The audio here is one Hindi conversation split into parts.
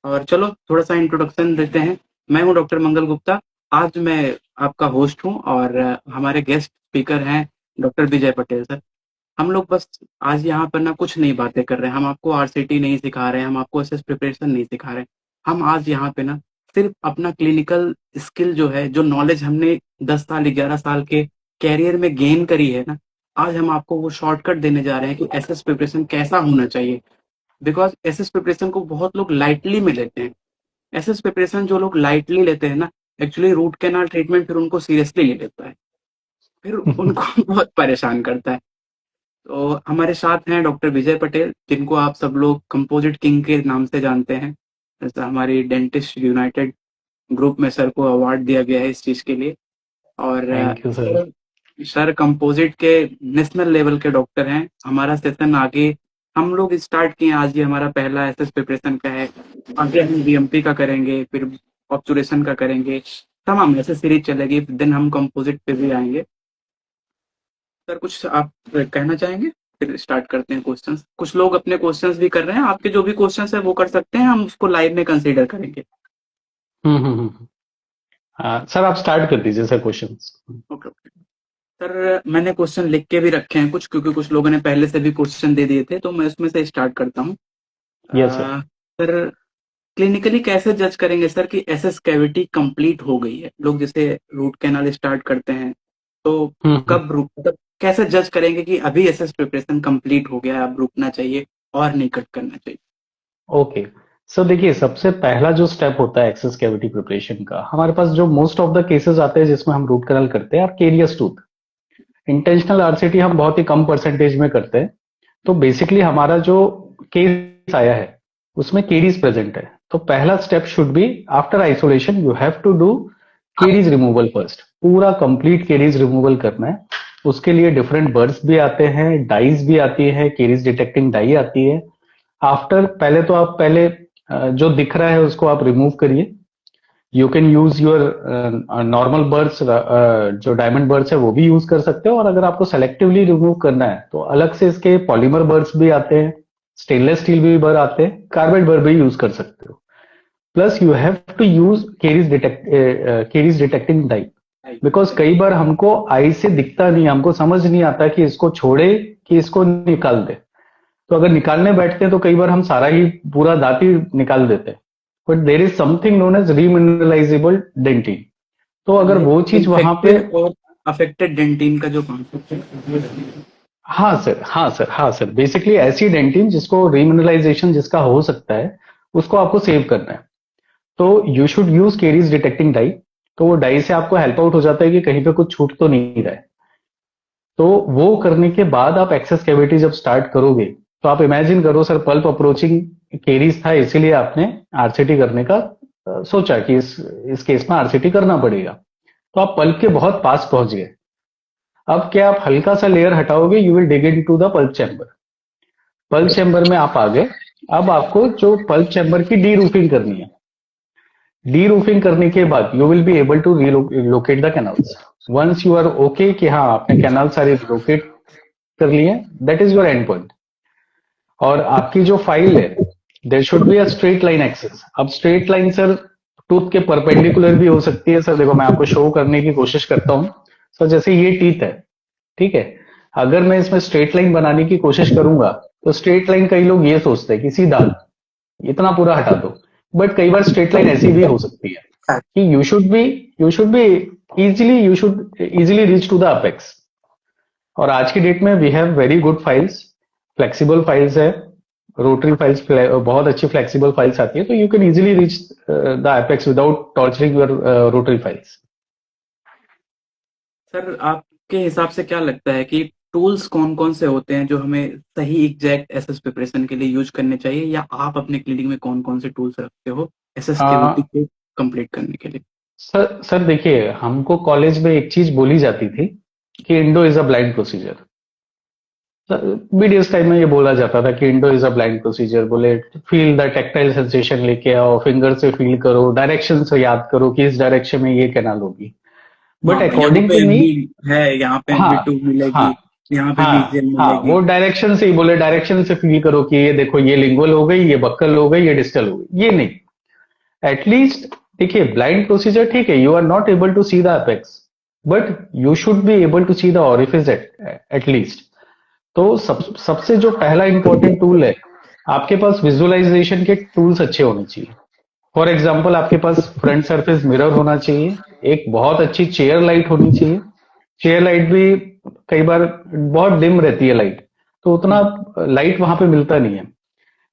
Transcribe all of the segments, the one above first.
और चलो थोड़ा सा इंट्रोडक्शन देते हैं। मैं हूँ डॉक्टर मंगल गुप्ता। आज मैं आपका होस्ट हूँ और हमारे गेस्ट स्पीकर हैं डॉक्टर विजय पटेल सर। हम लोग बस आज यहाँ पर ना कुछ नई बातें कर रहे हैं। हम आपको आरसीटी नहीं सिखा रहे हैं, हम आपको एसएस प्रिपरेशन नहीं सिखा रहे हैं। हम आज यहाँ पे ना सिर्फ अपना क्लिनिकल स्किल जो है, जो नॉलेज हमने 10 साल 11 साल के कैरियर में गेन करी है ना, आज हम आपको वो शॉर्टकट देने जा रहे हैं कि एसएस प्रिपरेशन कैसा होना चाहिए। बिकॉज एसएस प्रिपरेशन को बहुत लोग लाइटली में लेते हैं। एसएस प्रिपरेशन जो लोग लाइटली लेते हैं ना, एक्चुअली रूट कैनाल ट्रीटमेंट फिर उनको सीरियसली ले लेता है, फिर उनको बहुत परेशान करता है। तो हमारे साथ हैं डॉक्टर विजय पटेल, जिनको आप सब लोग कंपोजिट किंग के नाम से जानते हैं। जैसा हमारी डेंटिस्ट यूनाइटेड ग्रुप में सर को अवार्ड दिया गया है इस चीज के लिए। और thank you sir. Sir composite के नेशनल लेवल के डॉक्टर हैं। हमारा सेशन आगे हम लोग स्टार्ट किए, आज ये हमारा पहला एसएस प्रिपरेशन का है। आगे हम बीएमपी का करेंगे, फिर ऑब्चुरेशन का करेंगे, तमाम ऐसे सीरीज चलेगी, देन हम कंपोजिट पे भी आएंगे। सर कुछ आप कहना चाहेंगे? फिर स्टार्ट करते हैं क्वेश्चंस। कुछ लोग अपने क्वेश्चंस भी कर रहे हैं, आपके जो भी क्वेश्चंस है वो कर सकते हैं, हम उसको लाइव में कंसीडर करेंगे। हम्म। सर आप स्टार्ट कर दीजिए sir questions. Okay okay sir, मैंने क्वेश्चन लिख के भी रखे हैं कुछ, क्योंकि कुछ लोगों ने पहले से भी क्वेश्चन दे दिए थे, तो मैं उसमें से स्टार्ट करता हूँ। Yes sir. सर, क्लिनिकली कैसे जज करेंगे सर कि एसएस कैविटी कंप्लीट हो गई है? लोग जैसे रूट कैनाल स्टार्ट करते हैं, तो हम्म। कब रुक मतलब कैसे जज करेंगे कि अभी एसएस प्रिपरेशन कंप्लीट हो गया है, अब रुकना चाहिए और नहीं कट करना चाहिए? ओके। सर देखिए, सबसे पहला जो स्टेप होता है एक्सेस कैविटी प्रिपरेशन का, हमारे पास जो मोस्ट ऑफ द केसेस आते हैं जिसमें हम रूट कैनल करते हैं और केरियस टूथ। इंटेंशनल आरसीटी हम बहुत ही कम परसेंटेज में करते हैं। तो बेसिकली हमारा जो केस आया है उसमें केरीज प्रेजेंट है, तो पहला step should be after isolation you have to do caries removal first. पूरा कंप्लीट केरीज रिमूवल करना है। उसके लिए डिफरेंट बर्ड्स भी आते हैं, डाइज भी आती है, केरीज डिटेक्टिंग डाई आती है। आफ्टर पहले तो आप पहले जो दिख रहा है उसको आप रिमूव करिए। You can use your normal birds, जो डायमंड बर्ड्स है वो भी यूज कर सकते हो, और अगर आपको सेलेक्टिवली रिमूव करना है तो अलग से इसके पॉलीमर बर्ड्स भी आते हैं, स्टेनलेस स्टील भी बर आते हैं, कार्बाइड बर भी यूज कर सकते हो। Plus you have to use caries detecting dye. Because कई बार हमको आई से दिखता नहीं, हमको समझ नहीं आता कि इसको छोड़े कि इसको निकाल दे। तो अगर निकालने बैठते हैं तो कई बार हम सारा ही पूरा दांत ही निकाल देते हैं। But there is something known as remineralisable dentin. तो अगर वो चीज वहां पे। इन्फेक्टेड और अफेक्टेड डेंटिन का जो कॉन्सेप्ट है। हाँ सर, हाँ सर, हाँ सर, बेसिकली ऐसी डेंटिन जिसको रीमिनरलाइजेशन जिसका हो सकता है उसको आपको सेव करना है। तो you should use caries detecting dye. तो वो डाई से आपको हेल्प आउट हो जाता है कि कहीं पे कुछ छूट तो नहीं रहा है। तो वो करने के बाद आप एक्सेस कैविटी जब स्टार्ट करोगे तो आप इमेजिन करो सर, पल्प अप्रोचिंग केरीज था, इसीलिए आपने आरसीटी करने का सोचा कि इस केस में आरसीटी करना पड़ेगा। तो आप पल्प के बहुत पास पहुंच गए। अब क्या आप हल्का सा लेयर हटाओगे, you will dig into the pulp chamber. Pulp chamber में आप आ गए। अब आपको जो पल्प चैम्बर की डी रूफिंग करनी है। डी रूफिंग करने के बाद you will be able to relocate the canals. Once you are okay कि हाँ आपने कैनल सारे रिलोकेट कर लिए, that is your end point. और आपकी जो फाइल है, there should be a straight line access. अब स्ट्रेट लाइन सर टूथ के परपेंडिकुलर भी हो सकती है। सर देखो, मैं आपको शो करने की कोशिश करता हूँ। सर जैसे ये टीथ है, ठीक है, अगर मैं इसमें स्ट्रेट लाइन बनाने की कोशिश करूंगा तो स्ट्रेट लाइन कई लोग ये सोचते हैं कि सीधा इतना पूरा हटा दो। बट कई बार स्ट्रेट लाइन ऐसी भी हो सकती है कि you should be easily, you should easily reach to the apex. और आज की डेट में we have very good files, flexible files है, रोटरी फाइल्स, बहुत अच्छी फ्लेक्सिबल फाइल्स आती है, तो you can easily reach the apex without torturing your rotary files. Sir आपके हिसाब से क्या लगता है कि टूल्स कौन कौन से होते हैं जो हमें सही एग्जैक्ट एसएस प्रिपरेशन के लिए यूज करने चाहिए, या आप अपने क्लिनिक में कौन कौन से टूल्स रखते हो एसएस केवीटी को कंप्लीट करने के लिए? सर देखिए, हमको कॉलेज में एक चीज बोली जाती थी कि Indo is a blind procedure. BDS time में ये बोला जाता था कि Indo is a blind procedure. बोले फील द टेक्टाइल सेंसेशन लेके आओ, फिंगर से फील करो, डायरेक्शन से याद करो कि इस डायरेक्शन में ये कैनाल होगी। बट हाँ, यहाँ अकॉर्डिंग पे टू मी, एमबी है, यहाँ पे हाँ, एमबी2 हाँ, मिलेगी, यहाँ पे हाँ, मीजियन हाँ, मिलेगी। वो डायरेक्शन से ही बोले, डायरेक्शन से फील करो कि ये देखो ये लिंगुअल हो गई, ये बक्कल हो गई, ये डिस्टल हो गई। ये नहीं, एटलीस्ट देखिए, ब्लाइंड प्रोसीजर ठीक है, you are not able to see the apex, but you should be able to see the orifice at least. तो सबसे जो पहला इंपॉर्टेंट टूल है, आपके पास विजुअलाइजेशन के टूल्स अच्छे होने चाहिए। फॉर एग्जाम्पल, आपके पास फ्रंट सरफेस मिरर होना चाहिए, एक बहुत अच्छी चेयर लाइट होनी चाहिए। चेयर लाइट भी कई बार बहुत डिम रहती है लाइट, तो उतना लाइट वहां पे मिलता नहीं है।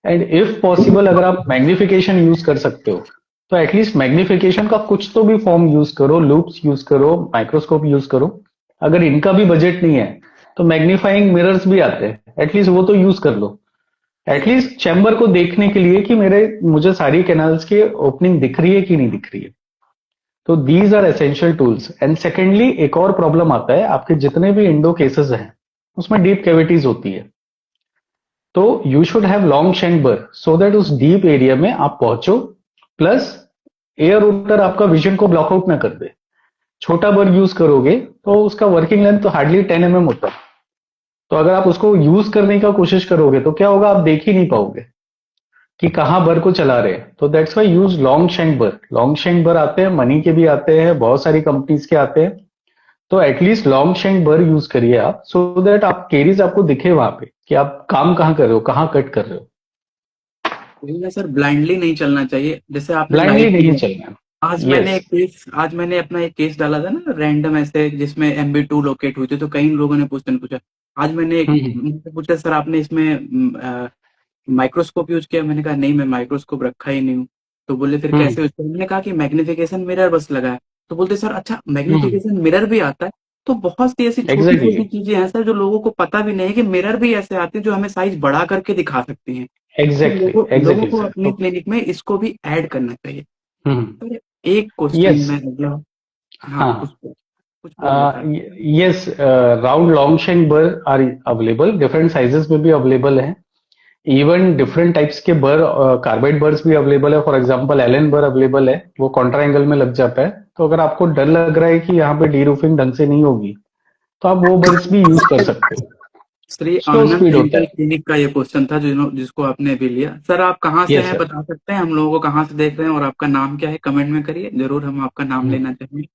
एंड इफ पॉसिबल, अगर आप मैग्निफिकेशन यूज कर सकते हो, तो एटलीस्ट मैग्निफिकेशन का कुछ तो भी फॉर्म यूज करो, लूप्स यूज करो, माइक्रोस्कोप यूज करो। अगर इनका भी बजट नहीं है, तो मैग्नीफाइंग मिरर्स भी आते हैं, एटलीस्ट वो तो यूज कर लो, एटलीस्ट चैम्बर को देखने के लिए कि मुझे सारी कैनाल्स की ओपनिंग दिख रही है कि नहीं दिख रही है। तो these are essential tools. And secondly, एक और प्रॉब्लम आता है, आपके जितने भी इंडो केसेस हैं उसमें डीप कैविटीज होती है। तो you should have long chamber so that उस डीप एरिया में आप पहुंचो, प्लस एयर ओटर आपका विजन को ब्लॉकआउट ना कर दे। छोटा बर यूज करोगे तो उसका वर्किंग लेंथ तो हार्डली 10 mm होता है। तो अगर आप उसको यूज करने का कोशिश करोगे तो क्या होगा, आप देख ही नहीं पाओगे कि कहाँ बर को चला रहे हैं। तो that's why use long shank बर। लॉन्ग शैंक बर आते हैं, मनी के भी आते हैं, बहुत सारी कंपनीज के आते हैं। तो एटलीस्ट लॉन्ग शैंक बर यूज करिए आप, सो दैट आप केरीज आपको दिखे वहां पे कि आप काम कहाँ कर रहे हो, कहाँ कट कर रहे हो। वही है सर, ब्लाइंडली नहीं चलना चाहिए, जैसे आपने ब्लाइंडली लाइट नहीं की। चलना। आज यस। आज मैंने अपना एक केस डाला था ना रैंडम ऐसे, जिसमें MB2 लोकेट हुई थी, तो कई लोगों ने क्वेश्चन पूछा। आज मैंने हम्म मुझसे पूछा, सर आपने इसमें माइक्रोस्कोप यूज किया? मैंने कहा नहीं, मैं माइक्रोस्कोप रखा ही नहीं हूँ। तो बोले फिर हम्म कैसे यूज किया? मैंने कहा कि मैग्निफिकेशन मिरर बस लगा है। तो बोलते सर अच्छा हम्म मैग्निफिकेशन मिरर भी आता है? तो बहुत सी ऐसी छोटी एग्जैक्टली छोटी चीजें हैं सर, जो लोगों को पता भी नहीं है कि मिरर भी ऐसे आते हैं जो हमें साइज बढ़ा करके दिखा सकती हैं। तो एग्जैक्टली लोगों एग्जैक्टली को सर। अपनी तो क्लिनिक में इसको भी ऐड करना चाहिए। हम्म तो एक क्वेश्चन यस। मैं मतलब, हाँ हाँ, कुछ कुछ बोलिए sir. Yes, round long shank बर आर अवेलेबल, डिफरेंट साइजेस में भी अवेलेबल है। इवन डिफरेंट टाइप्स के बर, कार्बाइड बर्स भी अवेलेबल है। फॉर एग्जांपल एलन बर अवेलेबल है, वो कॉन्ट्रा एंगल में लग जाता है। तो अगर आपको डर लग रहा है कि यहाँ पे डी रूफिंग ढंग से नहीं होगी, तो आप वो बर्स भी यूज कर सकते हो। श्री स्लो आनंद स्पीड होता डेंटल है। क्लिनिक का ये क्वेश्चन था जिसको आपने अभी लिया। सर आप कहाँ से यस हैं सर। बता सकते हैं? हम लोगों को कहाँ से देख रहे हैं और आपका नाम क्या है कमेंट में करिए, जरूर हम आपका नाम लेना चाहेंगे।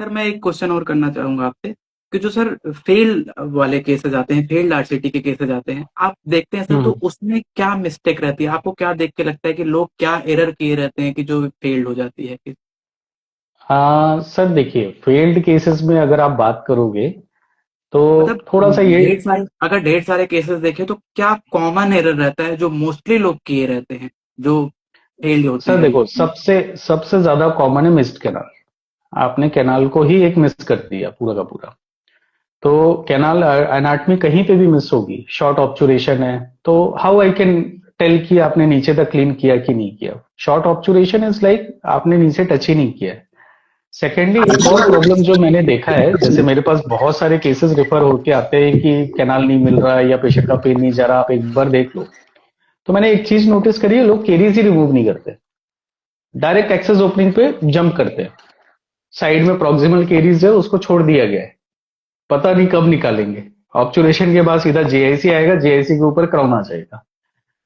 सर मैं एक क्वेश्चन और करना चाहूंगा आपसे, कि जो सर फेल वाले केसेस आते हैं, फेल्ड RCT के केसेस आते हैं, आप देखते हैं सर, तो हम्म उसमें क्या मिस्टेक रहती है? आपको क्या देख के लगता है कि लोग क्या एरर किए रहते हैं कि जो फेल्ड हो जाती है? सर देखिए, फेल्ड केसेस में अगर आप बात करोगे तो मतलब थोड़ा सा ये, ढेर सारे केसेस देखें तो क्या कॉमन एरर रहता है जो मोस्टली लोग किए रहते हैं, जो फेल्ड होते सर हैं देखो, अभी? सबसे सबसे ज्यादा कॉमन है मिस्ड कैनाल। आपने कैनाल को ही एक मिस कर दिया पूरा का पूरा। तो कैनाल एनाटमी कहीं पे भी मिस होगी, शॉर्ट ऑब्चुरेशन है, तो हाउ आई कैन टेल कि आपने नीचे तक क्लीन किया कि नहीं किया। शॉर्ट ऑब्चुरेशन इज लाइक आपने नीचे टच ही नहीं किया। सेकेंडली, एक और प्रॉब्लम जो मैंने देखा है, जैसे मेरे पास बहुत सारे केसेस रेफर होके आते हैं कि कैनाल नहीं मिल रहा है या पेशेंट का पेन नहीं जा रहा, आप एक बार देख लो। तो मैंने एक चीज नोटिस करी है, लोग केरीज ही रिमूव नहीं करते, डायरेक्ट एक्सेस ओपनिंग पे जंप करते हैं। साइड में प्रॉक्सिमल केरीज है, उसको छोड़ दिया गया है, पता नहीं कब निकालेंगे। ऑब्चुरेशन के बाद सीधा जेआईसी आएगा, जेआईसी के ऊपर क्राउन आ जाएगा।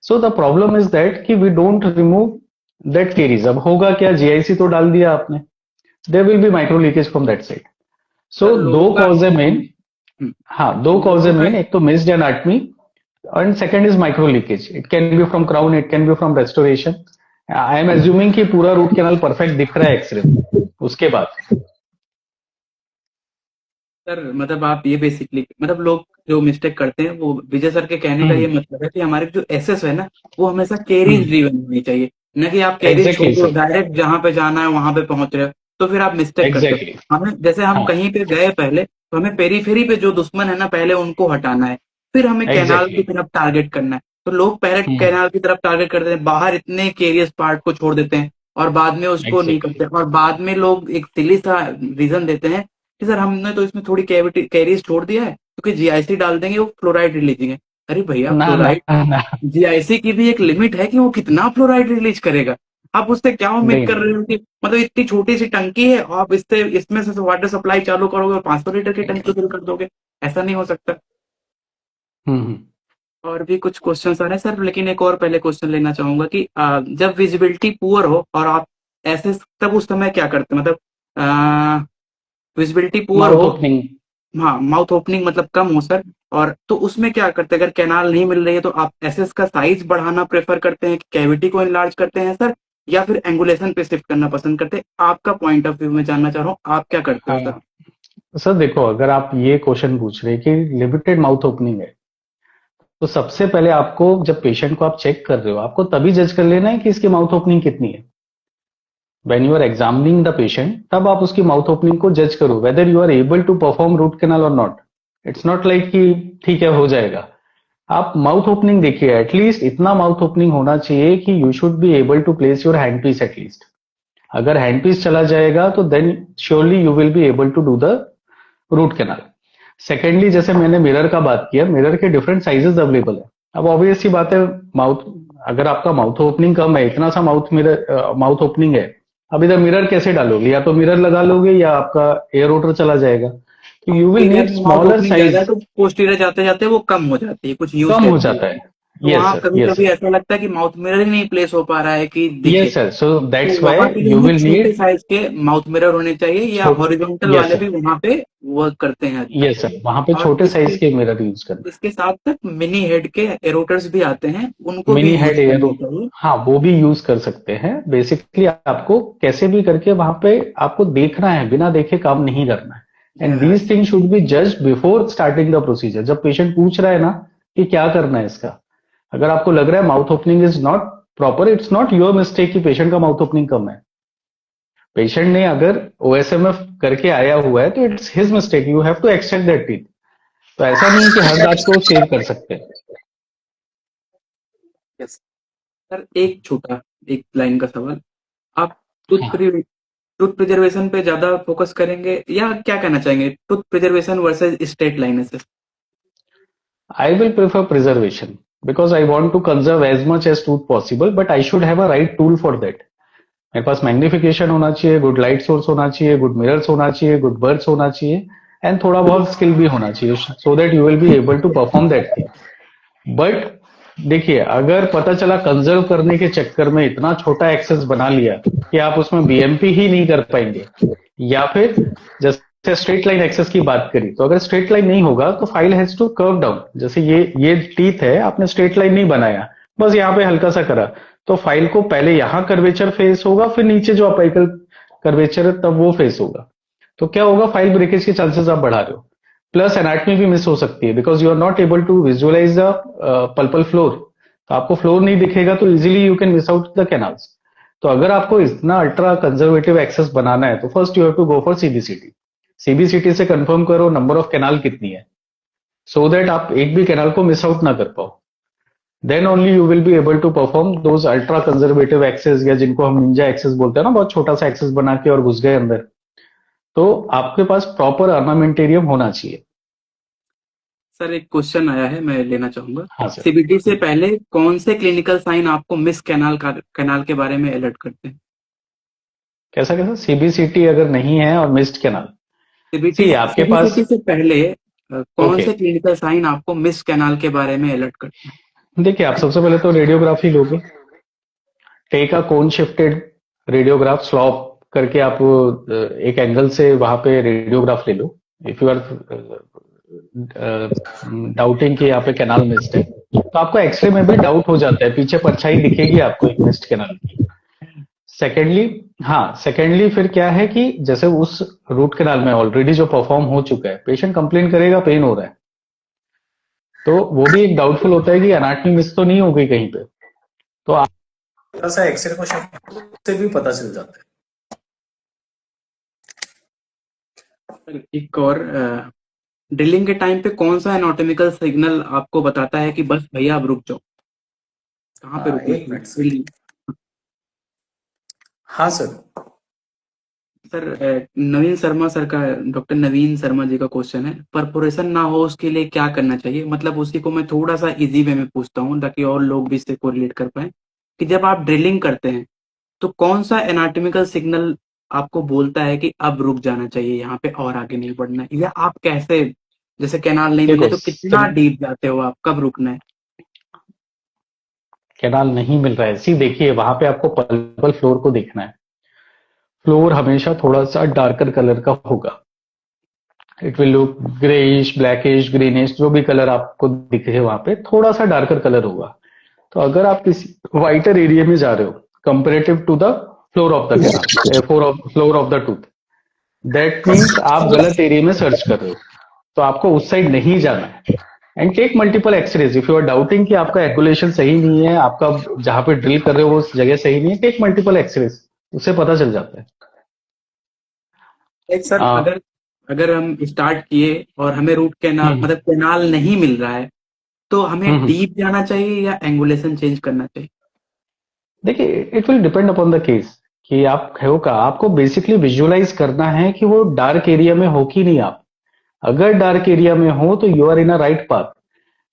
So the problem is that कि we don't remove that caries. अब होगा क्या, जेआईसी तो डाल दिया आपने, there will be micro leakage from that side. So sir दो कॉज है मेन। हाँ, दो कॉज है लोगों का मेन, एक तो missed anatomy and second is micro leakage. It can be from crown, it can be from restoration. I am assuming कि पूरा रूट कैनाल परफेक्ट दिख रहा है एक्सरे में, उसके बाद। सर मतलब आप ये बेसिकली मतलब लोग जो मिस्टेक करते हैं, वो विजय सर के कहने का ये हम्म मतलब है कि हमारे जो एसएस है ना, वो हमेशा कैरीज हम्म ड्रिवन होनी चाहिए। न कि आप कैरीज छोड़ एग्जैक्टली दो, सर। डायरेक्ट जहां पे जाना है वहां पे पहुंच रहे हो, तो फिर आप मिस्टेक करते एग्जैक्टली। हो। हमें जैसे हम हाँ, कहीं पे गए पहले, तो हमें पेरीफेरी पे जो दुश्मन है ना, पहले उनको हटाना है, फिर हमें कैनाल की एग्जैक्टली। तरफ टारगेट करना है। तो लोग पहले हम्म कैनाल की तरफ टारगेट करते हैं, बाहर इतने केरियस पार्ट को छोड़ देते हैं, और बाद में उसको नहीं एग्जैक्टली। करते, और बाद में लोग एक सिली सा रीजन देते हैं कि सर हमने तो इसमें थोड़ी कैविटी कैरीज छोड़ दिया है, क्योंकि जीआईसी डाल देंगे वो फ्लोराइड रिलीजिंग है। अरे भैया, ना ना फ्लोराइड ना, जीआईसी की भी एक लिमिट है कि वो कितना फ्लोराइड रिलीज करेगा। आप उससे क्या उम्मीद नहीं कर नहीं। रहे हो कि मतलब इतनी छोटी सी टंकी है, और आप इससे इसमें से वाटर सप्लाई चालू करोगे और 500 लीटर की टंकी फिल कर दोगे? ऐसा नहीं हो सकता। हम्म। और भी कुछ क्वेश्चन आ रहे हैं सर, लेकिन एक और पहले क्वेश्चन लेना चाहूंगा कि जब विजिबिलिटी पुअर हो और आप ऐसे, तब उस समय क्या करते हैं? मतलब विजिबिलिटी पुअर माउथ हो, ओपनिंग। हाँ माउथ ओपनिंग मतलब कम हो सर, और तो उसमें क्या करते हैं? अगर कैनाल नहीं मिल रही है तो आप एसएस का साइज बढ़ाना प्रेफर करते हैं, कैविटी को इनलार्ज करते हैं सर, या फिर एंगुलेशन पे शिफ्ट करना पसंद करते हैं? आपका पॉइंट ऑफ व्यू में जानना चाह रहा हूँ, आप क्या करते हो सर? हाँ सर, देखो अगर आप ये क्वेश्चन पूछ रहे हैं कि लिमिटेड माउथ ओपनिंग है, तो सबसे पहले आपको जब पेशेंट को आप चेक कर रहे हो, आपको तभी जज कर लेना है कि इसकी माउथ ओपनिंग कितनी है। When you are examining the patient, तब आप उसकी माउथ ओपनिंग को जज करो whether you are able to perform root canal और नॉट। इट्स नॉट लाइक कि ठीक है हो जाएगा। आप माउथ ओपनिंग देखिए, एटलीस्ट इतना माउथ ओपनिंग होना चाहिए कि you should be able to place your hand piece at least. अगर हैंड पीस चला जाएगा तो then surely you will be able to do the root canal. Secondly, जैसे मैंने मिरर का बात किया, मिरर के डिफरेंट साइजेस अवेलेबल है। अब ऑब्वियस सी बात है, माउथ, अगर आपका माउथ ओपनिंग कम है, इतना सा माउथ ओपनिंग है, अब इधर मिरर कैसे डालोगे? या तो मिरर लगा लोगे या आपका एयर रोटर चला जाएगा। तो यू विल इधर नीड माउथ स्मॉलर ओपनिंग ज्यादा है साइज। तो पोस्टीरियर जाते जाते वो कम हो जाती है, कुछ यूज कम हो कैसे जाता होती है। है? तो यस वहां सर, कभी यस कभी सर, ऐसा लगता है कि माउथ मिरर ही नहीं प्लेस हो पा रहा है कि दिखे, यस सर। सो तो दैट्स वहां वाई के लिए यू हमें विल छोटे नीड साइज के माउथ मिरर होने चाहिए, या छोट हॉरिजॉन्टल यस वाले भी सर, वहां पे वर्क करते हैं अच्छा? यस सर, वहां पे और छोटे साइज के मिरर यूज करना है। इसके साथ साथ मिनी हेड के एरोटर्स भी आते हैं, उनको भी मिनी हेड यूज एयर, करना चाहिए। हाँ वो भी यूज कर सकते हैं। बेसिकली आपको कैसे भी करके वहां पे आपको देखना है, बिना देखे काम नहीं करना है। एंड या these thing should be judged before starting the procedure. जब पेशेंट पूछ रहा है ना कि क्या करना है इसका, अगर आपको लग रहा है mouth opening is not proper, it's not your mistake कि पेशेंट का माउथ ओपनिंग कम है। पेशेंट ने अगर ओएसएमएफ करके आया हुआ है तो it's his mistake, you have to extend that teeth. तो ऐसा नहीं है कि हर दांत को सेव कर सकते हैं। यस सर, एक छोटा, एक लाइन का सवाल, आप टूथ टूथ प्रिजर्वेशन पे ज्यादा फोकस करेंगे, या क्या कहना चाहेंगे, tooth preservation versus straight lines? I will prefer preservation because I want to conserve as much as tooth possible, but I should have a right tool for that. मेरे पास मैग्निफिकेशन होना चाहिए, गुड लाइट सोर्स होना चाहिए, गुड मिरर्स होना चाहिए, गुड बर्ड्स होना चाहिए, एंड थोड़ा बहुत स्किल भी होना चाहिए, so that you will be able to perform that thing. But देखिए, अगर पता चला कंजर्व करने के चक्कर में इतना छोटा एक्सेस बना लिया कि आप उसमें बीएमपी ही नहीं कर पाएंगे, या फिर जैसे स्ट्रेट लाइन एक्सेस की बात करी, तो अगर स्ट्रेट लाइन नहीं होगा तो file has to curve down. जैसे ये टीथ है, आपने स्ट्रेट लाइन नहीं बनाया, बस यहाँ पे हल्का सा करा, तो फाइल को पहले यहाँ कर्वेचर फेस होगा, फिर नीचे जो अपाइकल कर्वेचर है तब वो फेस होगा। तो क्या होगा, फाइल ब्रेकेज के चांसेस आप बढ़ा रहे हो। प्लस एनाटमी भी मिस हो सकती है because you are not able to visualise the pulpal floor. तो आपको फ्लोर नहीं दिखेगा तो easily you can miss out the canals. तो अगर आपको इतना अल्ट्रा कंजर्वेटिव एक्सेस बनाना है तो first you have to go for CBCT. CBCT से कंफर्म करो नंबर ऑफ कैनाल कितनी है, सो so दैट आप एक भी कैनाल को मिस आउट ना कर पाओ। Then only you will be able to perform those ultra conservative access, या जिनको हम निंजा एक्सेस बोलते हैं ना, बहुत छोटा सा एक्सेस बना के और घुस गए अंदर। तो आपके पास प्रॉपर अर्नामेंटेरियम होना चाहिए। सर एक क्वेश्चन आया है, मैं लेना चाहूंगा। हाँ सर। सीबीटी से पहले कौन से क्लिनिकल साइन आपको मिस कैनाल के बारे में अलर्ट करते हैं? कैसा कैसा? सीबीसीटी अगर नहीं है और मिस्ड कैनाल। सीबीटी सी आपके पास, सीबीसीटी से पहले कौन ओके, से क्लिनिकल साइन आपको मिस कैनाल के बारे में अलर्ट करते हैं? देखिए आप सबसे पहले तो रेडियोग्राफी लोगे। Take a cone shifted radiograph, slope करके आप एक एंगल से वहां पे रेडियोग्राफ ले लो। इफ यू आर डाउटिंग कि यहाँ पे कैनाल मिस्ड है, तो आपको एक्सरे में भी डाउट हो जाता है, पीछे परछाई दिखेगी आपको एक मिस्ड कैनाल की। सेकेंडली, हाँ सेकेंडली फिर क्या है कि जैसे उस रूट कैनाल में ऑलरेडी जो परफॉर्म हो चुका है, पेशेंट कंप्लेन करेगा पेन हो रहा है, तो वो भी एक डाउटफुल होता है कि एनाटमी मिस तो नहीं हो गई कहीं पे। तो आप थोड़ा सा एक्सरे को से भी पता चल जाता है। सर एक और, ड्रिलिंग के टाइम पे कौन सा एनाटॉमिकल सिग्नल आपको बताता है कि बस भैया अब रुक जाओ? कहाँ पे रुकना एक चाहिए मिनट सर। ड्रिलिंग? हाँ सर। सर नवीन शर्मा सर का, डॉक्टर नवीन शर्मा जी का क्वेश्चन है, परफोरेशन ना हो उसके लिए क्या करना चाहिए? मतलब उसी को मैं थोड़ा सा इजी वे में पूछता हूँ ताकि और लोग भी इससे कोरिलेट कर पाए, कि जब आप ड्रिलिंग करते हैं तो कौन सा एनाटॉमिकल सिग्नल आपको बोलता है कि अब रुक जाना चाहिए, यहाँ पे और आगे नहीं बढ़ना है? या आप कैसे, जैसे कैनाल नहीं मिले देखो तो कितना डीप जाते हो आप, कब रुकना है? कैनाल नहीं मिल रहा है, सी देखिए वहां पे आपको पल्पल फ्लोर को देखना है। फ्लोर हमेशा थोड़ा सा डार्कर कलर का होगा। It will look greyish, blackish, greenish, जो भी कलर आपको दिखे वहां पे थोड़ा सा डार्कर कलर होगा। तो अगर आप किसी वाइटर एरिया में जा रहे हो comparative to the floor of the canal, floor of the tooth, that means आप गलत एरिया में सर्च कर रहे हो। तो आपको उस साइड नहीं जाना है। And take multiple x-rays if you are doubting कि आपका एकुलेशन सही नहीं है, आपका जहां पे ड्रिल कर रहे हो वो उस जगह सही नहीं है, टेक मल्टीपल एक्सरेज, उससे पता चल जाता है। एक सर, आ, अगर अगर हम स्टार्ट किए और हमें रूट कैनाल हम्म मतलब कैनाल नहीं मिल रहा है, तो हमें हम्म। डीप जाना चाहिए या एंगुलेशन चेंज करना चाहिए? देखिए it will depend upon the case कि आप हो का आपको बेसिकली विजुअलाइज करना है कि वो डार्क एरिया में हो कि नहीं। आप अगर डार्क एरिया में हो तो you are in a right path.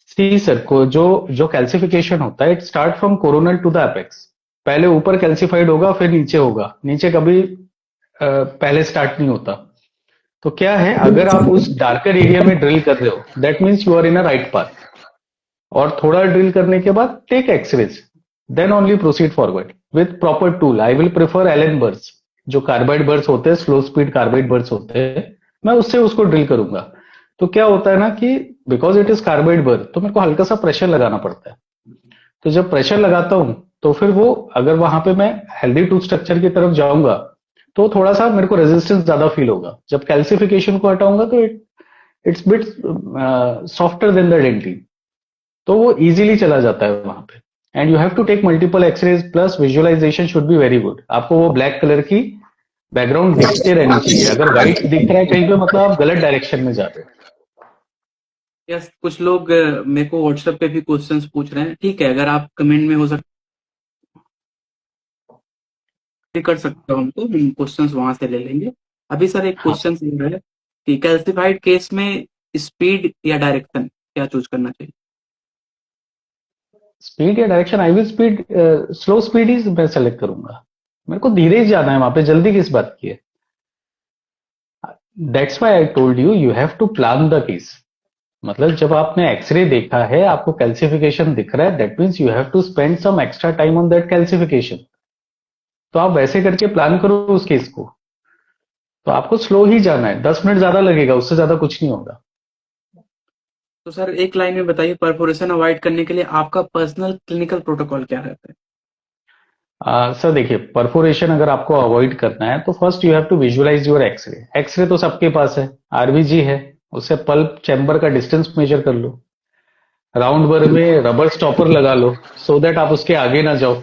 See sir को जो कैल्सिफिकेशन होता है it start from coronal to the apex. पहले ऊपर कैल्सिफाइड होगा फिर नीचे होगा, नीचे कभी पहले स्टार्ट नहीं होता। तो क्या है, अगर आप उस डार्कर एरिया में ड्रिल कर रहे हो that means you are in a right path. और थोड़ा ड्रिल करने के बाद take x-rays, then only proceed forward with proper tool. I will prefer LN burs, जो कार्बाइड बर्स होते हैं, स्लो स्पीड कार्बाइड बर्स होते हैं, मैं उससे उसको ड्रिल करूंगा। तो क्या होता है ना कि बिकॉज इट इज कार्बाइड बर तो मेरे को हल्का सा प्रेशर लगाना पड़ता है। तो जब प्रेशर लगाता हूं तो फिर वो अगर वहां पे मैं हेल्दी टूथ स्ट्रक्चर की तरफ जाऊंगा तो थोड़ा सा मेरे को रेजिस्टेंस ज्यादा फील होगा। जब कैल्सिफिकेशन को हटाऊंगा तो it's bit softer than the dentin, तो वो इजीली चला जाता है वहां पे। And you have to take multiple x-rays plus visualization should be very good. आपको वो ब्लैक कलर की बैकग्राउंड दिखते रहनी चाहिए। अगर व्हाइट दिख रहा है कहीं पे मतलब आप गलत डायरेक्शन में जा रहे हो। यस, कुछ लोग मेरे को व्हाट्सएप पे भी क्वेश्चंस पूछ रहे हैं। ठीक है, अगर आप कमेंट में हो सकते कर सकते हो हमको, हम क्वेश्चंस वहां से ले लेंगे। अभी सर एक हाँ, क्वेश्चन ये है कि कैल्सिफाइड केस में स्पीड या डायरेक्शन क्या चूज करना चाहिए? स्पीड या direction, I will speed, slow speed ही मैं सेलेक्ट करूंगा। मेरे को धीरे ही जाना है, वहां पे जल्दी किस बात की है। That's why I told you you have to plan the case. मतलब जब आपने एक्सरे देखा है, आपको कैल्सिफिकेशन दिख रहा है, that means you have to spend some extra time on that calcification. तो आप वैसे करके प्लान करो उस केस को। तो आपको स्लो ही जाना है, 10 मिनट ज्यादा लगेगा, उससे ज्यादा कुछ नहीं होगा। तो सर एक लाइन में बताइए, परफोरेशन अवॉइड करने के लिए आपका पर्सनल क्लिनिकल प्रोटोकॉल क्या रहता है? सर देखिए, परफोरेशन अगर आपको अवॉइड करना है तो first you have to visualize your x-ray. X-ray तो सबके पास है, आरबीजी है, उससे पल्प चैम्बर का डिस्टेंस मेजर कर लो, राउंड बर में रबर स्टॉपर लगा लो सो दैट आप उसके आगे ना जाओ।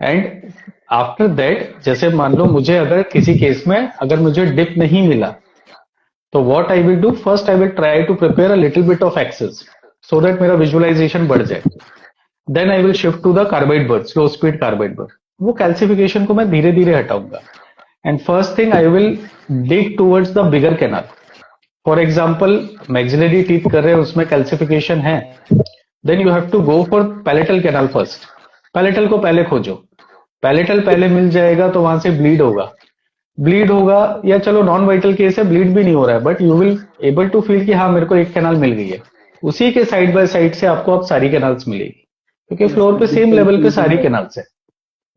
एंड आफ्टर दैट जैसे मान लो मुझे अगर किसी केस में अगर मुझे डिप नहीं मिला तो what I will do, first I will try to prepare a little bit of access so that मेरा विजुअलाइजेशन बढ़ जाए। Then I will shift to the carbide bird, slow speed carbide bird. वो कैल्सिफिकेशन को मैं धीरे धीरे हटाऊंगा। And first thing I will dig towards the bigger canal. For example maxillary teeth कर रहे हैं, उसमें कैल्सिफिकेशन है, then you have to go for palatal canal first. Palatal को पहले खोजो, पैलेटल पहले मिल जाएगा तो वहां से ब्लीड होगा। ब्लीड होगा या चलो नॉन वाइटल केस है, ब्लीड भी नहीं हो रहा है, but you will able to feel कि हाँ मेरे को एक कैनाल मिल गई है। उसी के साइड बाय साइड से आपको अब सारी कैनाल्स मिलेगी, क्योंकि यस फ्लोर सर, पे सेम डिजिटल लेवल पे प्रिंटिंग सारी है। कैनाल्स है।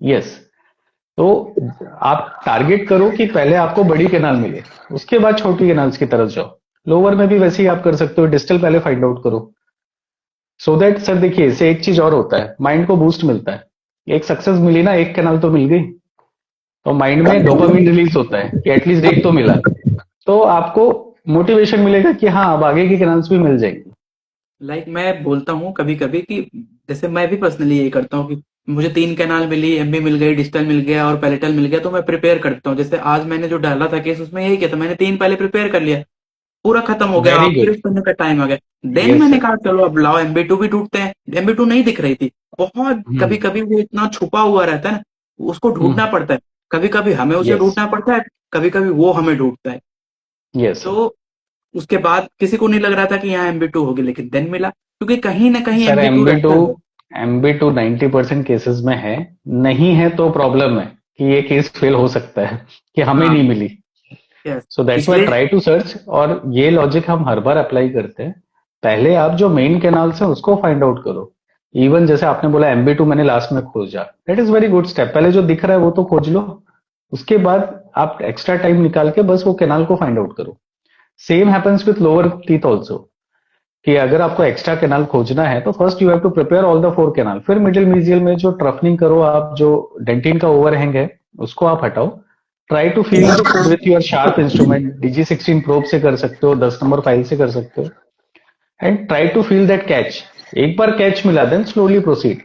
यस। तो आप टारगेट करो कि पहले आपको बड़ी कैनाल मिले, उसके बाद छोटी कैनाल्स की तरफ जाओ। लोअर में भी वैसे ही आप कर सकते हो, डिस्टल पहले फाइंड आउट करो सो दैट। सर देखिए इससे एक चीज और होता है, माइंड को बूस्ट मिलता है। एक सक्सेस मिली ना, एक कैनाल तो मिल गई, तो माइंड में डोपामिन रिलीज होता है कि एटलीस्ट एक तो मिला। तो आपको मोटिवेशन मिलेगा कि हाँ अब आगे की कैनाल्स भी मिल जाएंगी। लाइक मैं बोलता हूँ कभी कभी कि जैसे मैं भी पर्सनली यही करता हूँ कि मुझे 3 कैनाल मिली, एमबी मिल गई, डिजिटल मिल गया और पैलेटल मिल गया, तो मैं प्रिपेयर करता हूँ। जैसे आज मैंने जो डाला था केस, उसमें यही किया था, मैंने 3 पहले प्रिपेयर कर लिया, पूरा खत्म हो गया, वेरी अब गुड। ट्रिप करने का टाइम आ गया। देन यस मैंने सर। कहा चलो अब लाओ एमबी टू भी ढूंढते हैं। एमबी टू नहीं दिख रही थी, बहुत कभी कभी वो इतना छुपा हुआ रहता है ना, उसको ढूंढना पड़ता है। कभी कभी हमें उसे यस। ढूंढना पड़ता है, कभी कभी वो हमें ढूंढता है। Yes sir. तो उसके बाद किसी को नहीं लग रहा था कि यहाँ एमबी टू होगी, लेकिन देन मिला, क्योंकि कहीं ना कहीं sir MB two MB two, रहता है। एमबी टू 90% केसेस में है। नहीं है तो प्रॉब्लम है कि ये केस फेल हो सकता है कि हमें हाँ। नहीं मिली। यस। सो दैट्स वाई इसलिए ट्राई टू सर्च। और ये लॉजिक हम हर बार अप्लाई करते हैं। पहले आप जो मेन कैनाल्स हैं उसको फाइंड आउट करो, इवन जैसे आपने बोला MB2 मैंने लास्ट में खोजा, that is very good step. पहले जो दिख रहा है वो तो खोज लो, उसके बाद आप एक्स्ट्रा टाइम निकाल के बस वो कैनाल को फाइंड आउट करो। Same happens with lower teeth also, कि अगर आपको एक्स्ट्रा कैनाल खोजना है तो first you have to prepare all the 4 canal, फिर मिडिल मीजियल में जो ट्रफनिंग करो आप, जो डेंटिन का ओवरहैंग है उसको आप हटाओ। Try to feel with your sharp instrument, DG16 probe से कर सकते हो, 10 नंबर फाइल से कर सकते हो, and try to feel that catch. एक बार कैच मिला देन स्लोली प्रोसीड।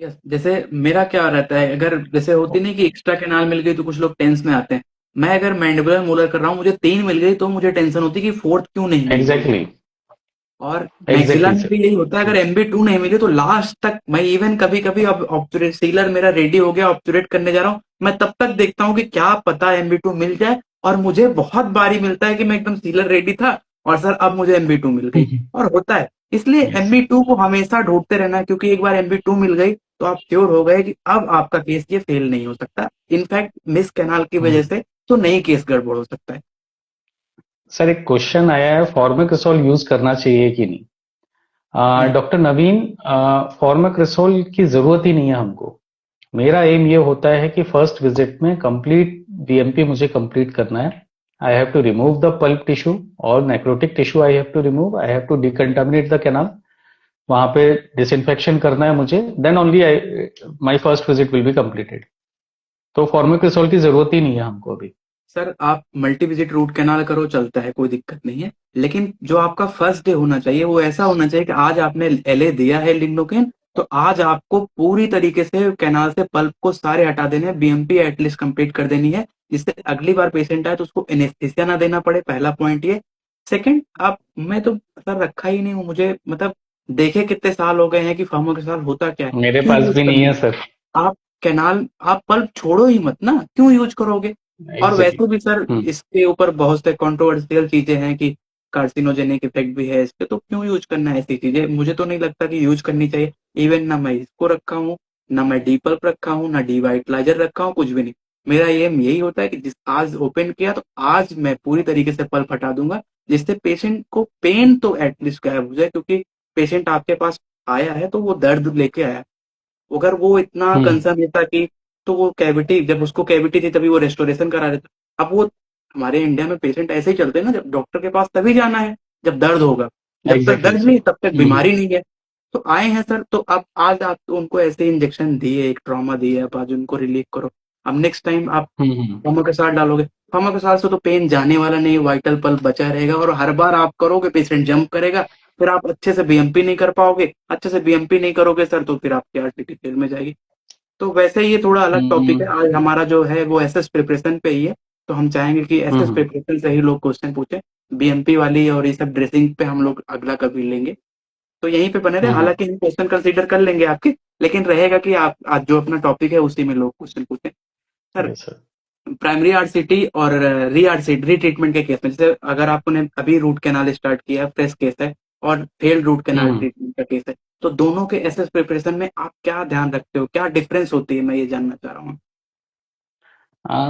यस, जैसे मेरा क्या रहता है, अगर जैसे होती नहीं कि एक्स्ट्रा कैनाल मिल गई तो कुछ लोग टेंस में आते हैं। मैं अगर मैंडिबुलर मोलर कर रहा हूँ, मुझे 3 मिल गई तो मुझे टेंशन होती है कि फोर्थ क्यों नहीं मिल रही। एग्जैक्टली, और मैक्सिला एग्जैक्टली में सर। भी यही होता है, अगर MB2 नहीं मिली तो लास्ट तक मैं इवन कभी कभी अब ऑब्टुरेट सीलर मेरा रेडी हो गया, ऑब्टुरेट करने जा रहा हूँ, मैं तब तक देखता हूँ कि क्या पता MB2 मिल जाए। और मुझे बहुत बारी मिलता है कि मैं एकदम सीलर रेडी था और सर अब मुझे MB2 मिल गई। और होता है, इसलिए यस। MB2 को हमेशा ढूंढते रहना है, क्योंकि एक बार MB2 मिल गई तो आप श्योर हो गए कि अब आपका केस ये फेल नहीं हो सकता। इनफैक्ट मिस कैनाल की वजह से तो नई केस गड़बड़ हो सकता है। सर एक क्वेश्चन आया है, फॉर्मिकसॉल यूज करना चाहिए कि नहीं? हम्म। डॉक्टर नवीन, फॉर्मिकसॉल की जरूरत ही नहीं है हमको। मेरा एम ये होता है कि फर्स्ट विजिट में कंप्लीट BMP मुझे कंप्लीट करना है। I have to remove the pulp tissue और necrotic tissue, I have to remove, I have to decontaminate the canal, वहां पे डिसइंफेक्शन करना है मुझे, then only I my first visit will be completed. तो फॉर्मिकसॉल की जरूरत ही नहीं है हमको अभी। सर आप मल्टी विजिट रूट कैनाल करो, चलता है, कोई दिक्कत नहीं है। लेकिन जो आपका फर्स्ट डे होना चाहिए वो ऐसा होना चाहिए कि आज आपने LA दिया है लिग्नोकेन, तो आज आपको पूरी तरीके से कैनाल से पल्प को सारे हटा देने हैं, BMP एटलीस्ट कंप्लीट कर देनी है, जिससे अगली बार पेशेंट आए तो उसको एनेस्थीसिया ना देना पड़े। पहला पॉइंट ये। सेकंड, आप, मैं तो सर रखा ही नहीं हूँ, मुझे मतलब देखे कितने साल हो गए हैं कि फार्मा के साथ होता क्या है, मेरे क्यों पास यूज भी नहीं करना है है। सर। आप कैनाल, आप पल्प छोड़ो ही मत ना, क्यों यूज करोगे। और एग्जैक्टली। वैसे भी सर हम्म। इसके ऊपर बहुत से कंट्रोवर्शियल चीजें हैं कि कार्सिनोजेनिक इफेक्ट भी है इस पे, तो क्यों यूज करना है ऐसी चीजें, मुझे तो नहीं लगता कि यूज करनी चाहिए। इवन ना मैं इसको रखा हूँ, ना मैं डी पल्प रखा हूँ, ना डी वाइटलाइजर रखा हूँ, कुछ भी नहीं। मेरा एम यही होता है कि जिस आज ओपन किया तो आज मैं पूरी तरीके से पल्प हटा दूंगा, जिससे पेशेंट को पेन तो एटलीस्ट गायब हो जाए, क्योंकि पेशेंट आपके पास आया है तो वो दर्द लेके आया है। अगर वो इतना हम्म। कंसर्न रहता कि, तो वो कैविटी, जब उसको कैविटी थी तभी वो रेस्टोरेशन करा देता। अब वो, हमारे इंडिया में पेशेंट ऐसे ही चलते हैं ना, जब डॉक्टर के पास तभी जाना है जब दर्द होगा, जब तक एग्जैक्टली दर्द सर। नहीं तब तक हम्म। बीमारी नहीं है। तो आए हैं सर, तो अब आज आप तो उनको ऐसे इंजेक्शन दिए, एक ट्रॉमा दिए, अब आज उनको रिलीव करो। अब नेक्स्ट टाइम आप हम्म। फॉर्मा के साथ डालोगे, फॉर्मा के साथ से तो पेन जाने वाला नहीं, वाइटल पल्प बचा रहेगा, और हर बार आप करोगे पेशेंट जंप करेगा, फिर आप अच्छे से BMP नहीं कर पाओगे, अच्छे से BMP नहीं करोगे सर तो फिर आपकी RTT फेल में जाएगी। तो वैसे ये थोड़ा अलग टॉपिक है, हम्म। आज हमारा जो है वो एसएस प्रिपरेशन पे ही है। तो हम चाहेंगे कि एसएस हम्म। प्रिपरेशन से ही लोग क्वेश्चन पूछें, BMP वाली और ये सब ड्रेसिंग पे हम लोग अगला कभी लेंगे। तो यहीं पे बने रहे, हम्म। हालांकि हम क्वेश्चन कंसीडर कर लेंगे आपके, लेकिन रहेगा कि आप आज जो अपना टॉपिक है उसी में लोग क्वेश्चन पूछें। Sir, yes sir. Primary RCT और री RCT री ट्रीटमेंट के केस में, जैसे अगर आपने अभी रूट कैनाल स्टार्ट किया, फ्रेश केस है, और फेल्ड रूट कैनाल हम्म। ट्रीटमेंट का केस है, तो दोनों के एसएस प्रिपरेशन में आप क्या ध्यान रखते हो, क्या डिफरेंस होती है, मैं ये जानना चाह रहा हूँ।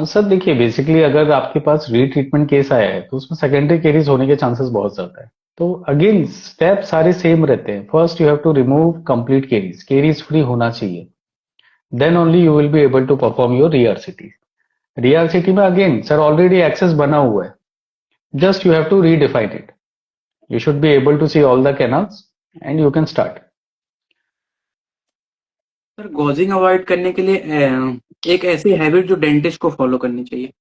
सर देखिए, बेसिकली अगर आपके पास रीट्रीटमेंट केस आया है तो उसमें सेकेंडरी केरीज होने के चांसेस बहुत ज्यादा है। तो अगेन स्टेप सारे सेम रहते हैं। First you have to remove complete caries, caries free होना चाहिए, then only you will be able to perform your re-RCT. Re-RCT में अगेन सर ऑलरेडी एक्सेस बना हुआ है, just you have to redefine it. You should be able to see all the canals and you can start. Sir gouging avoid करने के लिए एक ऐसी हैबिट जो डेंटिस्ट को फॉलो करनी चाहिए।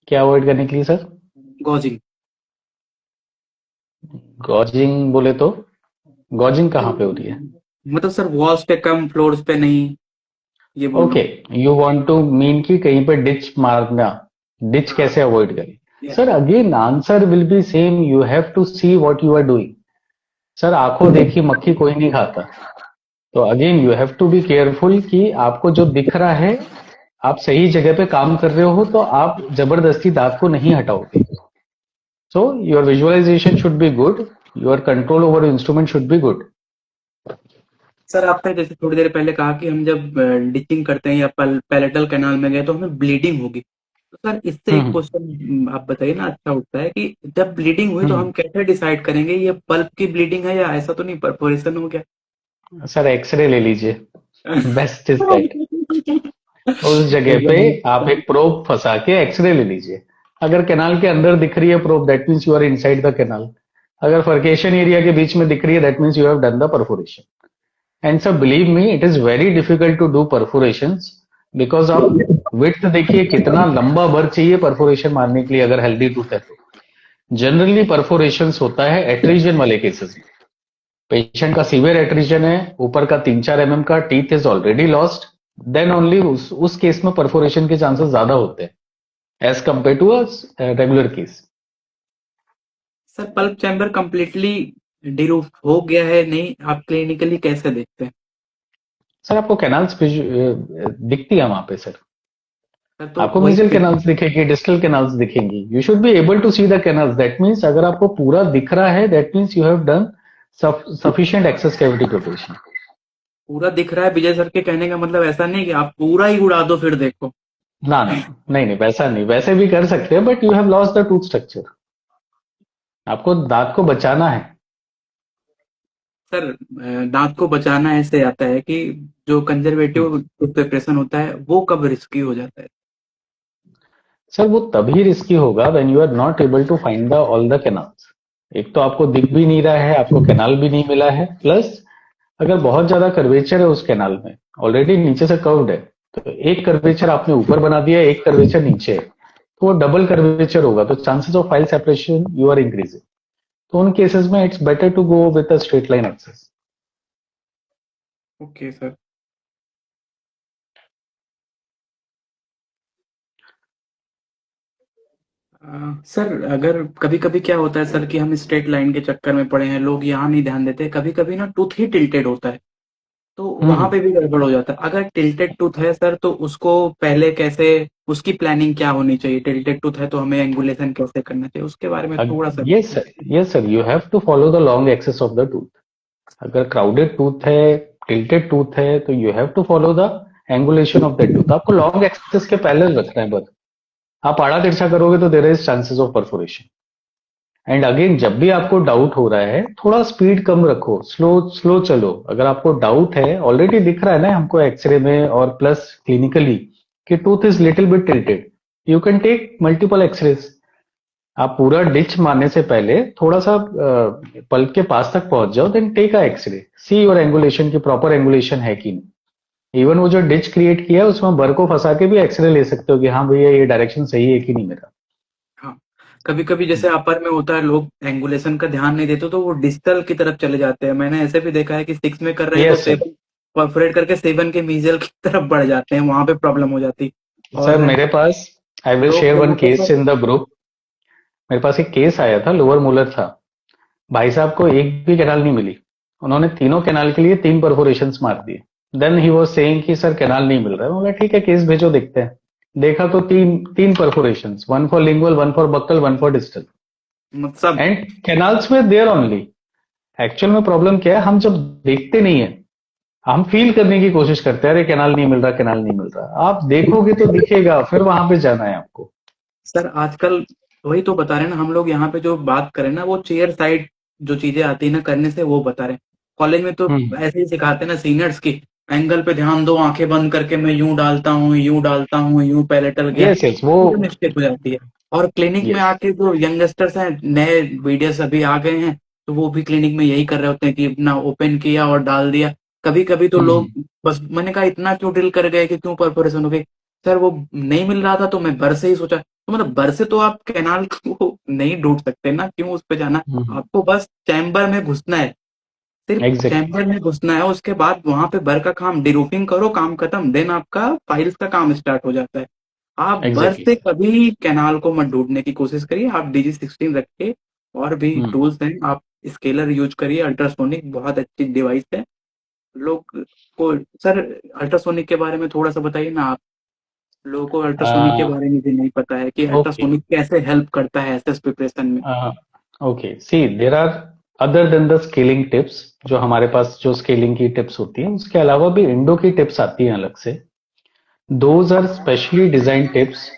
क्या अवॉइड करने के लिए सर? गॉजिंग। गॉजिंग बोले तो गॉजिंग कहाँ पे हो रही है? मतलब सर वॉल्स पे कम, फ्लोर्स पे नहीं, ये बोल रहा ओके, हूँ। यू वांट टू मीन कि कहीं पे डिच मारना, डिच हाँ। कैसे अवॉइड करें? Yes. Sir again answer will be same, you have to see what you are doing. Sir आंखों देखी मक्खी कोई नहीं खाता। तो again you have to be careful कि आपको जो दिख रहा है, आप सही जगह पे काम कर रहे हो तो आप जबरदस्ती दांत को नहीं हटाओगे। So your visualisation should be good, your control over instrument should be good. Sir आपने जैसे थोड़ी देर पहले कहा कि हम जब डिचिंग करते हैं या पैलेटल कैनाल में गए तो हमें ब्लीडिंग होगी। सर इससे एक हम्म क्वेश्चन आप बताइए ना, अच्छा उठता है कि जब ब्लीडिंग हुई तो हम कैसे डिसाइड करेंगे ये पल्प की ब्लीडिंग है या ऐसा तो नहीं परफोरेशन हो गया? सर एक्सरे ले लीजिए, बेस्ट इज दैट। उस जगह पे आप एक प्रोब फंसा के एक्सरे ले लीजिए। अगर कैनाल के अंदर दिख रही है probe, that means you are inside the canal. अगर फर्केशन एरिया के बीच में दिख रही है, that means you have done the perforation. And sir believe me, it is very difficult to do perforations, because आप विड्थ देखिए कितना लंबा भर चाहिए परफोरेशन मारने के लिए अगर हेल्दी टूथ है तो। जनरली परफोरेशंस होता है एट्रीजन वाले केसेस में। पेशेंट का सीवियर एट्रीजन है, ऊपर का 3-4 mm का teeth is already lost, then only उस केस में परफोरेशन के चांसेस ज्यादा होते हैं as compare to a regular case. Sir pulp chamber completely deroof हो गया है नहीं, आप क्लिनिकली कैसे देखते हैं? सर आपको कैनाल्स दिखती है वहां पे सर। सर तो आपको वही मीजल कैनाल्स दिखेगी, डिस्टल कैनाल्स दिखेंगी। You should be able to see the canals, that means अगर आपको पूरा दिख रहा है, that means you have done sufficient access cavity preparation. पूरा दिख रहा है, विजय सर के कहने का मतलब ऐसा नहीं कि आप पूरा ही उड़ा दो फिर देखो। ना ना, नहीं नहीं, वैसा नहीं, वैसे भी कर सकते हैं, but you have lost the tooth structure. आपको दांत को बचाना है। सर दांत को बचाना ऐसे आता है कि जो कंजर्वेटिव प्रिपरेशन होता है वो कब रिस्की हो जाता है? सर वो तभी रिस्की होगा when you are not able to find the all the canals. एक तो आपको दिख भी नहीं रहा है, आपको कैनाल भी नहीं मिला है, प्लस अगर बहुत ज्यादा कर्वेचर है उस कैनाल में, ऑलरेडी नीचे से कर्व्ड है, तो एक कर्वेचर आपने ऊपर बना दिया, एक कर्वेचर नीचे है, तो वो डबल कर्वेचर होगा, तो chances of file separation you are increasing. तो उन केसेस में it's better to go with a straight line access. Okay sir. Sir अगर कभी कभी क्या होता है सर कि हम स्ट्रेट लाइन के चक्कर में पड़े हैं, लोग यहाँ नहीं ध्यान देते, कभी कभी ना टूथ ही टिल्टेड होता है तो वहां हम्म पे भी गड़बड़ हो जाता है। अगर टिल्टेड टूथ है सर तो उसको पहले कैसे, उसकी प्लानिंग क्या होनी चाहिए? टिल्टेड टूथ है तो हमें एंगुलेशन कैसे करना चाहिए, उसके बारे में थोड़ा सा yes sir, yes sir, you have to follow the long access of the tooth. अगर क्राउडेड टूथ है, टिल्टेड टूथ है, तो you have to follow the angulation of that tooth. आपको लॉन्ग एक्सेस के पैरेलल रखना है बस। आप आड़ा तिरछा करोगे तो there is chances of perforation. And again, जब भी आपको डाउट हो रहा है, थोड़ा स्पीड कम रखो, स्लो स्लो चलो। अगर आपको डाउट है, ऑलरेडी दिख रहा है ना हमको एक्सरे में और प्लस क्लिनिकली कि tooth is little bit tilted, you can take multiple x-rays. आप पूरा डिच मारने से पहले थोड़ा सा पल्प के पास तक पहुंच जाओ, then take a x-ray, see your angulation की प्रॉपर एंगुलेशन है कि नहीं। इवन वो जो डिच क्रिएट किया है उसमें बर को फंसा के भी एक्सरे ले सकते हो कि हाँ भैया ये डायरेक्शन सही है कि नहीं मेरा। हाँ, कभी-कभी जैसे अपर में होता है, लोग एंगुलेशन का ध्यान नहीं देते तो वो डिस्टल की तरफ चले जाते हैं। मैंने ऐसे भी देखा है कि 6 में कर रहे हैं तो यस सर। 7 परफोरेट करके 7 के मीजल की तरफ बढ़ जाते हैं, वहां पे प्रॉब्लम हो जाती। सर और मेरे पास, आई विल लोग शेयर क्या वन बोलते हैं case sir? In the group. मेरे पास एक केस आया था, लोअर मूलर था। भाई साहब को एक भी कैनाल नहीं मिली। उन्होंने तीनों कैनाल के लिए 3 परफोरेशंस मार दिए। देन ही वाज सेइंग कि सर कैनाल नहीं मिल रहा है। मैं बोला ठीक है, केस भेजो देखते हैं। देखा तो तीन तीन perforations, one for lingual, one for buccal, one for distal. मतलब एंड कैनाल्स में देयर ओनली। एक्चुअल में प्रॉब्लम क्या है, हम जब देखते नहीं है, हम फील करने की कोशिश करते हैं, अरे कैनाल नहीं मिल रहा, कैनाल नहीं मिल रहा। आप देखोगे तो दिखेगा, फिर वहां पे जाना है आपको। सर आजकल वही तो बता रहे हैं ना, हम लोग यहाँ पे जो बात करें ना वो चेयर साइड जो चीजें आती है ना करने से, वो बता रहे हैं। कॉलेज में तो हम्म ऐसे ही सिखाते हैं ना सीनियर्स की, एंगल पे ध्यान दो, आंखें बंद करके मैं यूं डालता हूँ, यूं डालता हूँ, यूं पैलेटल गया, यस यस वो। ये मिस्टेक हो जाती है। और क्लिनिक में यस। आके जो यंगस्टर्स हैं, नए वीडियोस अभी आ गए हैं, तो वो भी क्लिनिक में यही कर रहे होते हैं कि अपना ओपन किया और डाल दिया। कभी कभी तो लोग, हम्म बस मैंने कहा इतना क्यों ड्रिल कर गए कि क्यों परफोरेशन हो गई? सर वो नहीं मिल रहा था तो मैं भर से ही सोचा, तो मतलब बर से तो आप कैनाल को नहीं ढूंढ सकते ना, क्यों उस पे जाना? आपको बस चैम्बर में घुसना है, सिर्फ एग्जैक्टली। चैम्बर में घुसना है, उसके बाद वहां पे बर का काम डिरूफिंग करो, काम खत्म, देन आपका फाइल्स का काम स्टार्ट हो जाता है। आप बर एग्जैक्टली से सर। कभी कैनाल को मत ढूंढने की कोशिश करिए, आप DG16 रखिए। और भी हम्म टूल्स हैं, आप स्केलर यूज करिए, अल्ट्रासोनिक बहुत अच्छी डिवाइस है। लोग को सर अल्ट्रासोनिक के बारे में थोड़ा सा बताइए ना आप। लोगों को अल्ट्रासोनिक के बारे में भी नहीं पता है कि ओके। अल्ट्रासोनिक कैसे हेल्प करता है एसएस प्रिपरेशन में। Okay, see there are other than the scaling tips. जो हमारे पास जो स्केलिंग की टिप्स होती हैं, उसके अलावा भी इंडो की टिप्स आती हैं अलग से। Those are specially design tips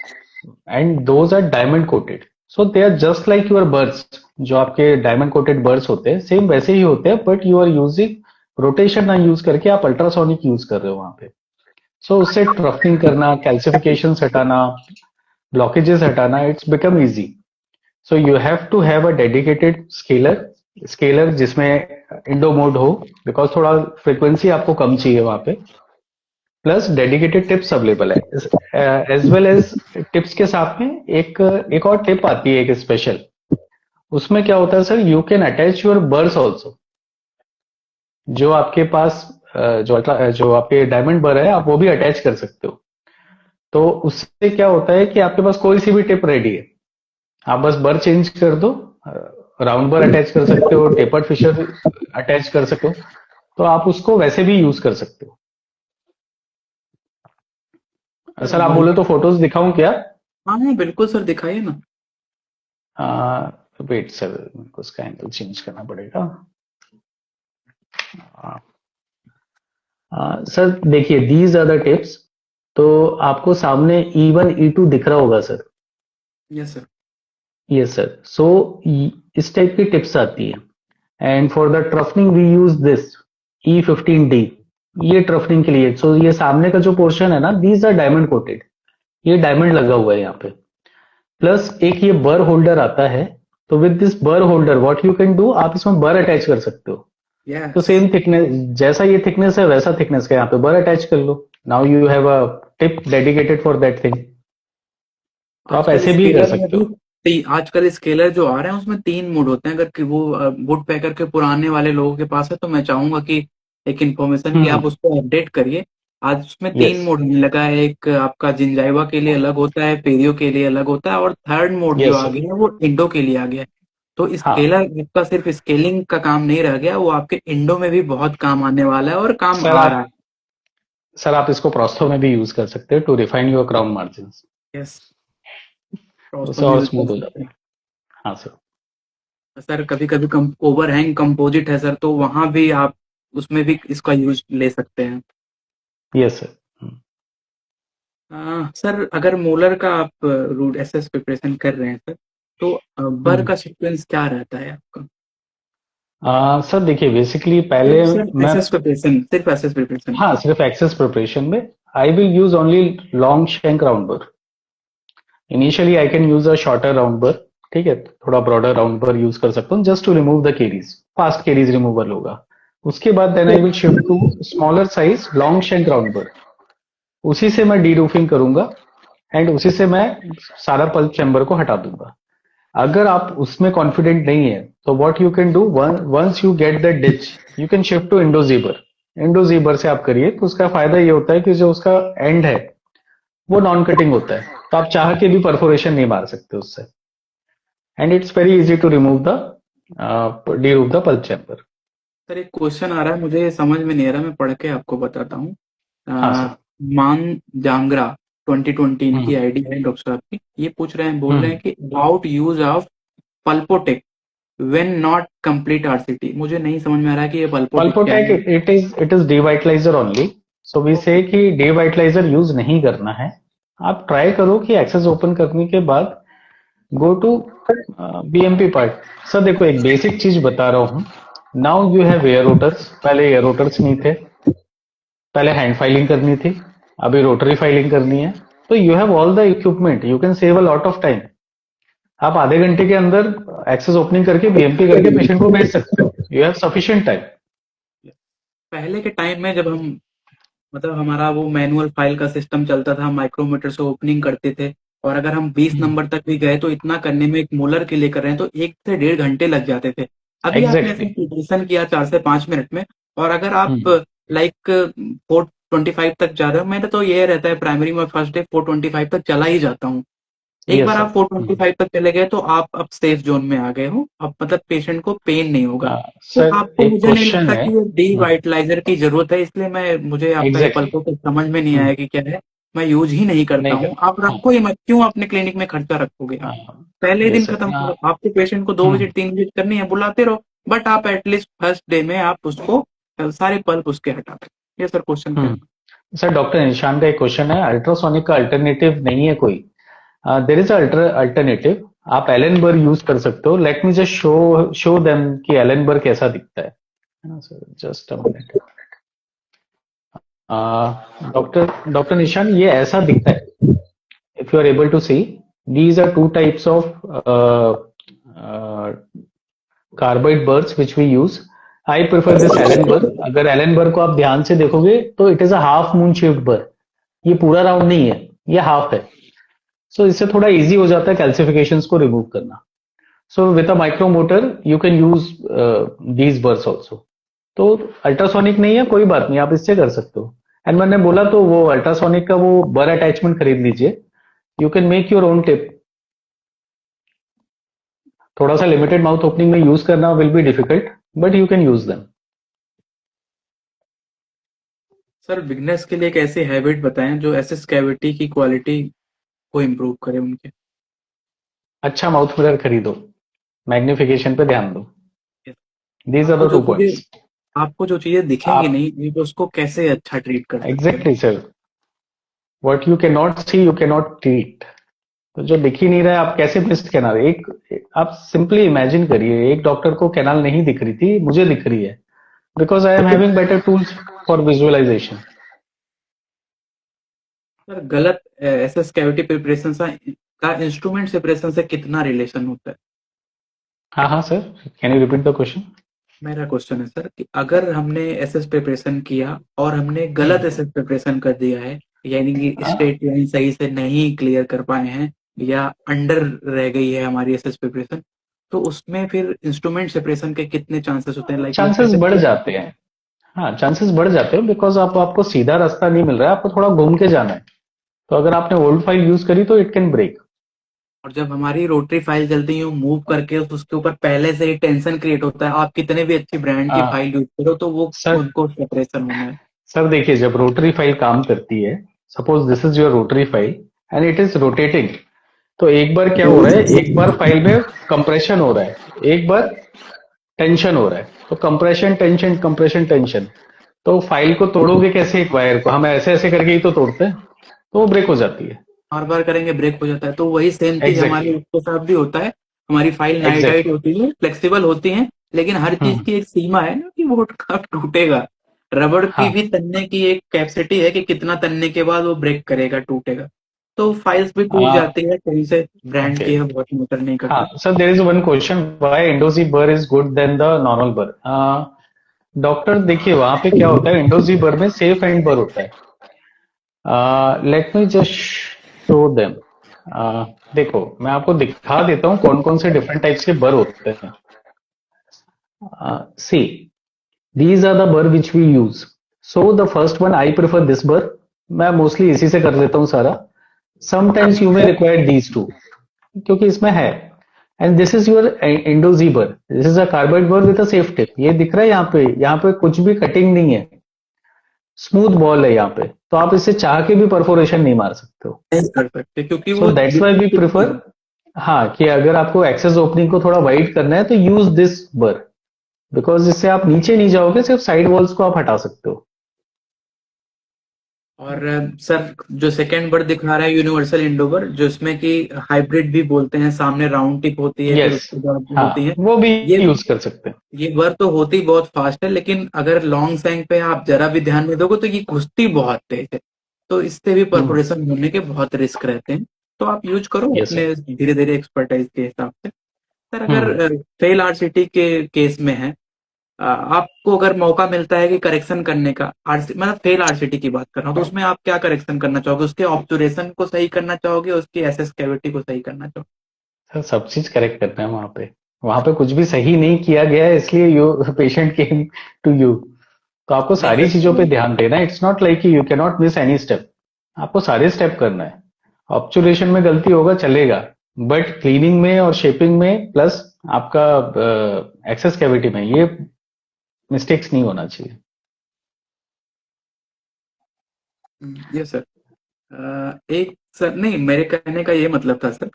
and those are diamond coated, so they are just like your burs. जो आपके डायमंड कोटेड बर्ड्स होते हैं सेम वैसे ही होते हैं, but you are using rotation ना यूज करके आप अल्ट्रासोनिक यूज कर रहे हो वहां पे। सो उससे ट्रफनिंग करना, कैल्सिफिकेशन हटाना, ब्लॉकेजेस हटाना, it's become easy. So you have to have a dedicated scaler, scaler जिसमें इंडो मोड हो, बिकॉज थोड़ा फ्रिक्वेंसी आपको कम चाहिए वहां पे। प्लस डेडिकेटेड टिप्स अवेलेबल है, एज वेल एज टिप्स के साथ में एक एक और टिप आती है एक स्पेशल। उसमें क्या होता है sir, you can attach your burs also. जो आपके पास जो आपके डायमंड बर है आप वो भी अटैच कर सकते हो। तो उससे क्या होता है कि आपके पास कोई सी भी टिप रेडी है, आप बस बर चेंज कर दो, राउंड बर अटैच कर सकते हो, टेपर्ड फिशर अटैच कर सकते हो, तो आप उसको वैसे भी यूज कर सकते हो। सर सर आप बोले बढ़िया। तो फोटोज दिखाऊं क्या? हाँ हाँ बिल्कुल सर, दिखाइए ना। वेट सर, मेरे को इसका एंगल चेंज करना पड़ेगा। सर देखिए, दीज आर द टिप्स। तो आपको सामने E1 E2 दिख रहा होगा sir. Yes sir. Yes sir. So इस टाइप की टिप्स आती है। And for the troughing we use this E15D, ये ट्रफनिंग के लिए। सो ये सामने का जो पोर्शन है ना, दीज आर डायमंड कोटेड, ये डायमंड लगा हुआ है यहाँ पे। प्लस एक ये बर होल्डर आता है, तो विद दिस बर holder what you can do, आप इसमें बर अटैच कर सकते हो। तो यस। सेम थिकनेस, जैसा ये थिकनेस है वैसा थिकनेस का यहाँ पे बर अटैच कर लो। Now you have a tip dedicated for that thing. तो आप आजकल ऐसे भी कर स्केलर में सकते भी हो। आजकल स्केलर जो आ रहे हैं उसमें 3 मोड होते हैं। अगर कि वो वुड पैकर के पुराने वाले लोगों के पास है तो मैं चाहूंगा कि एक इन्फॉर्मेशन की आप उसको अपडेट करिए। आज उसमें यस। 3 मोड होने लगा है। एक आपका जिंजाइवा के लिए अलग होता है, पेरियो के लिए अलग होता है, और थर्ड मोड जो यस आ सर। गया है वो इंडो के लिए आ गया है। तो हाँ स्केलर आपका सिर्फ स्केलिंग का काम नहीं रह गया, वो आपके इंडो में भी बहुत काम आने वाला है और काम सर, आ रहा है। आप इसको प्रोस्थो में भी यूज कर सकते हो to refine your crown margin. Yes. प्रोस्टो उससे में और यूज कर स्मूथ हो सकते जाता हैं। है। हाँ सर। सर कभी कभी ओवरहैंग कंपोजिट है सर, तो वहां भी आप उसमें भी इसका यूज ले सकते हैं। Yes sir. सर अगर मोलर का आप रूट एसएस प्रिपरेशन कर रहे हैं सर, तो बर का सीक्वेंस क्या रहता है आपका? सर देखिए, बेसिकली पहले सिर्फ सिर्फ मैं, एसएस प्रिपरेशन, सिर्फ एसएस प्रिपरेशन। हाँ सिर्फ एक्सेस प्रिपरेशन में I will use only long shank round bur. Initially I can use a shorter round bur, ठीक है, थोड़ा ब्रॉडर राउंड बर यूज कर सकता हूँ just to remove the caries, fast caries removal होगा। उसके बाद then I will shift to smaller size long shank round bur, उसी से मैं डी रूफिंग करूंगा एंड उसी से मैं सारा पल्प चैम्बर को हटा दूंगा। अगर आप उसमें कॉन्फिडेंट नहीं है तो what you can do, once you get the ditch you can shift to Endo Z bur. Endo Z bur से आप करिए तो उसका फायदा ये होता है कि जो उसका एंड है वो नॉन कटिंग होता है, तो आप चाह के भी परफोरेशन नहीं मार सकते उससे। And it's very easy to remove the deroof the pulp chamber. Sir एक क्वेश्चन आ रहा है, मुझे समझ में नहीं आ रहा, मैं पढ़ के आपको बताता हूँ। हाँ सर। मान जांगरा 2020 इनकी हम्म आईडी है डॉक्टर साहब की। ये पूछ रहे हैं, बोल रहे हम्म हैं कि about use of Pulpotec when not complete RCT. मुझे नहीं समझ में आ रहा है कि ये पल्पोटेक क्या पल्पोटेक, है। It is devitaliser only. So we say okay. कि डिवाइटलाइजर यूज नहीं करना है। आप ट्राई करो कि एक्सेस ओपन करने के बाद go to BMP part. Sir देखो, एक बेसिक चीज बता रहा हूँ। Now you have air rotors, पहले एयर रोटर्स नहीं थे, पहले हैंड फाइलिंग करनी थी, अभी रोटरी फाइलिंग करनी है। तो you have all the equipment, you can save a lot of time. आप आधे घंटे के अंदर एक्सेस ओपनिंग करके बीएमपी करके पेशेंट को भेज सकते हो, यू हैव सफिशिएंट टाइम। पहले के टाइम में जब हम, मतलब हमारा वो मैनुअल फाइल का सिस्टम चलता था, माइक्रोमीटर से ओपनिंग करते थे, और अगर हम 20 नंबर तक भी गए तो इतना करने में, एक मोलर के लिए कर रहे हैं तो 1 से 1.5 घंटे लग जाते थे। अभी आपने ऐसे एग्जैक्टली। प्रिपरेशन किया 4 से 5 मिनट में, और अगर आप लाइक 425 तक जा रहे हो, मेरा तो ये रहता है प्राइमरी में फर्स्ट डे 425 तक चला ही जाता हूँ। एक यस बार आप सर। 425 तक चले गए तो आप अब सेफ जोन में आ गए हो, अब मतलब पेशेंट को पेन नहीं होगा। तो सर आपको, एक मुझे नहीं क्वेश्चन लगता है। कि ये डी वाइटलाइजर की जरूरत है, इसलिए मैं, मुझे आपका ये एग्जैक्टली। पल्पो तो समझ में नहीं आया कि क्या है। मैं यूज ही नहीं करता नहीं हूँ। कर। आप हाँ रखो ही मत, क्यों अपने क्लिनिक में खर्चा रखोगे आप? पहले ही यस दिन सर। खत्म करो। आपके पेशेंट को 2 विजिट 3 विजिट करनी है, बुलाते रहो, बट आप एटलीस्ट फर्स्ट डे में आप उसको सारे पल्प उसके हटा दो। ये सर क्वेश्चन क्या है? सर डॉक्टर निशान का एक क्वेश्चन है, अल्ट्रासोनिक का अल्टरनेटिव नहीं है कोई? देर इज अल्टरनेटिव, आप एलेनबर यूज कर सकते हो। Let me just show them कि एलेनबर कैसा दिखता है ना sir, just a minute. Doctor doctor Nishan, ये ऐसा दिखता है। If you are able to see, these are two types of carbide burs which we use. I prefer this LN bur. अगर एलेनबर को आप ध्यान से देखोगे तो it is a half moon shaped bur, ये पूरा राउंड नहीं है, ये हाफ है। सो इससे थोड़ा इजी हो जाता है कैल्सिफिकेशंस को रिमूव करना। So with a micromotor you can use these burs also. तो अल्ट्रासोनिक नहीं है, कोई बात नहीं, आप इससे कर सकते हो। एंड मैंने बोला तो वो अल्ट्रासोनिक का वो बर अटैचमेंट खरीद लीजिए, you can make your own tip. थोड़ा सा लिमिटेड माउथ ओपनिंग में यूज करना will be difficult, but you can use them. Sir beginners के लिए एक ऐसी हैबिट बताएं जो एसएस कैविटी की क्वालिटी को इम्प्रूव करे उनके। अच्छा माउथ मिरर खरीदो, मैग्निफिकेशन पे ध्यान दो। दीज आर आपको द जो टू चीजें पॉइंट्स। आपको जो चीजें दिखेंगी आप नहीं तो उसको कैसे अच्छा ट्रीट कर सकते हैं। Exactly sir, what you can not see you can not treat. तो जो दिख ही नहीं रहा है, आप कैसे मिस्ड कैनाल, आप सिंपली इमेजिन करिए, एक डॉक्टर को कैनाल नहीं दिख रही थी, मुझे दिख रही है, बिकॉज आई एम लेकिन having better tools for visualization. Sir गलत एसएस कैविटी प्रिपरेशन का इंस्ट्रूमेंट सेपरेशन से कितना रिलेशन होता है। हाँ हाँ sir, can you repeat the question? मेरा क्वेश्चन है सर कि अगर हमने एसएस प्रिपरेशन किया और हमने गलत हम्म। एसएस प्रिपरेशन कर दिया है, यानी कि हाँ, स्ट्रेट लाइन सही से नहीं क्लियर कर पाए हैं या अंडर रह गई है हमारी एसएस प्रिपरेशन, तो उसमें फिर इंस्ट्रूमेंट सेपरेशन के कितने चांसेस होते हैं, लाइक वो चांसेस कैसे। बढ़ जाते हैं। हाँ, चांसेस बढ़ जाते हैं, बिकॉज आपको सीधा रास्ता नहीं मिल रहा है, आपको थोड़ा घूम के जाना है। तो अगर आपने ओल्ड फाइल यूज करी तो इट कैन ब्रेक। और जब हमारी रोटरी फाइल चलती है मूव करके उसके ऊपर पहले से ही टेंशन क्रिएट होता है, आप कितने भी अच्छी ब्रांड की फाइल यूज करो तो वो सर उनको सेपरेशन होना है। सर देखिए, जब रोटरी फाइल काम करती है, suppose this is your rotary file and it is rotating, तो एक बार क्या हो रहा है, एक बार फाइल में कंप्रेशन हो रहा है, एक बार टेंशन हो रहा है। तो कंप्रेशन टेंशन कंप्रेशन टेंशन, तो फाइल को तोड़ोगे कैसे? एक वायर को हम ऐसे ऐसे करके ही तो तोड़ते हैं, तो वो ब्रेक हो जाती है। बार बार करेंगे ब्रेक हो जाता है, तो वही सेम चीज हमारे एग्जैक्टली उसके साथ भी होता है। हमारी फाइल नाइटाइट एग्जैक्टली। होती है, फ्लेक्सिबल होती है, लेकिन हर चीज हम्म। की एक सीमा है ना कि वो कब टूटेगा। रबड़ की हाँ भी तनने की एक कैपेसिटी है कि कितना तनने के बाद वो ब्रेक करेगा, टूटेगा। तो फाइल्स भी टूट जाती है कहीं से, ब्रांड ओके। की है, बहुत मैटर नहीं हाँ करता। Sir, there is one question, why Endo Z bur is good then the normal bur? Doctor देखिए, वहां पे क्या होता है, इंडोजी बर में सेफ एंड बर होता है। Late me just show them. देखो, मैं आपको दिखा देता हूँ कौन कौन से डिफरेंट टाइप्स के बर होते हैं। सी, these are the burr which we use. So the first one I prefer this burr, मैं मोस्टली इसी से कर लेता हूँ सारा। Sometimes you may require these two, क्योंकि इसमें है। एंड दिस इज योर इंडोजी बर, दिस इज अ कार्बाइड बर विद अ सेफ टिप। ये दिख रहा है यहाँ पे, यहाँ पे कुछ भी कटिंग नहीं है, स्मूथ बॉल है यहाँ पे, तो आप इससे चाह के भी परफोरेशन नहीं मार सकते हो। नहीं कर सकते क्योंकि सो वो दैट्स वाई वी प्रिफर, हाँ, कि अगर आपको एक्सेस ओपनिंग को थोड़ा वाइड करना है तो यूज दिस बर, बिकॉज इससे आप नीचे नहीं जाओगे, सिर्फ साइड वॉल्स को आप हटा सकते हो। और सर जो सेकेंड बर्ड दिखा रहा है यूनिवर्सल इंडोवर, जो इसमें कि हाइब्रिड भी बोलते हैं, सामने राउंड टिप होती है, फिर यस, उसके बाद जो होती हाँ, है, वो भी ये यूज कर सकते हैं। ये बर तो होती बहुत फास्ट है, लेकिन अगर लॉन्ग सैंग पे आप जरा भी ध्यान नहीं दोगे तो ये घुसती बहुत तेज है। तो इससे भी परफोरेशन होने के बहुत रिस्क रहते हैं। तो आप यूज करो यस सर। अपने धीरे धीरे एक्सपर्टाइज के हिसाब से। सर हम्म। अगर फेल आरसीटी के केस में है, आपको अगर मौका मिलता है कि करेक्शन करने का, आरसी मतलब फेल आरसीटी की बात कर रहा हूँ, तो उसमें आप क्या करेक्शन करना चाहोगे? उसके ऑब्जर्वेशन को सही करना चाहोगे, उसकी एसएस कैविटी को सही करना चाहोगे? सर सब चीज करेक्ट करना है वहां पे कुछ भी सही नहीं किया गया है, इसलिए you patient came to you. तो आपको नहीं सारी चीजों पे सर, ध्यान देना है, it's not like you can not miss any step. आपको सारे स्टेप करना है। ऑब्चुरेशन में गलती होगा चलेगा, बट क्लीनिंग में और शेपिंग में प्लस आपका एक्सेस कैविटी में ये मिस्टेक्स नहीं होना चाहिए। ये सर एक सर नहीं, मेरे कहने का ये मतलब था सर,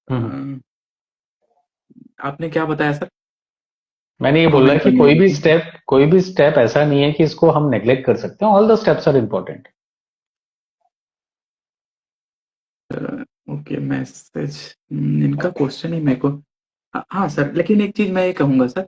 हम्म। अ, आपने क्या बताया सर? मैंने ये बोला कमेंट कि करने लगे। कोई भी स्टेप ऐसा नहीं है कि इसको हम नेग्लेक्ट कर सकते हैं, all the steps are important. Okay, message इनका क्वेश्चन ही मेरे को। हाँ सर, लेकिन एक चीज मैं ये कहूंगा सर,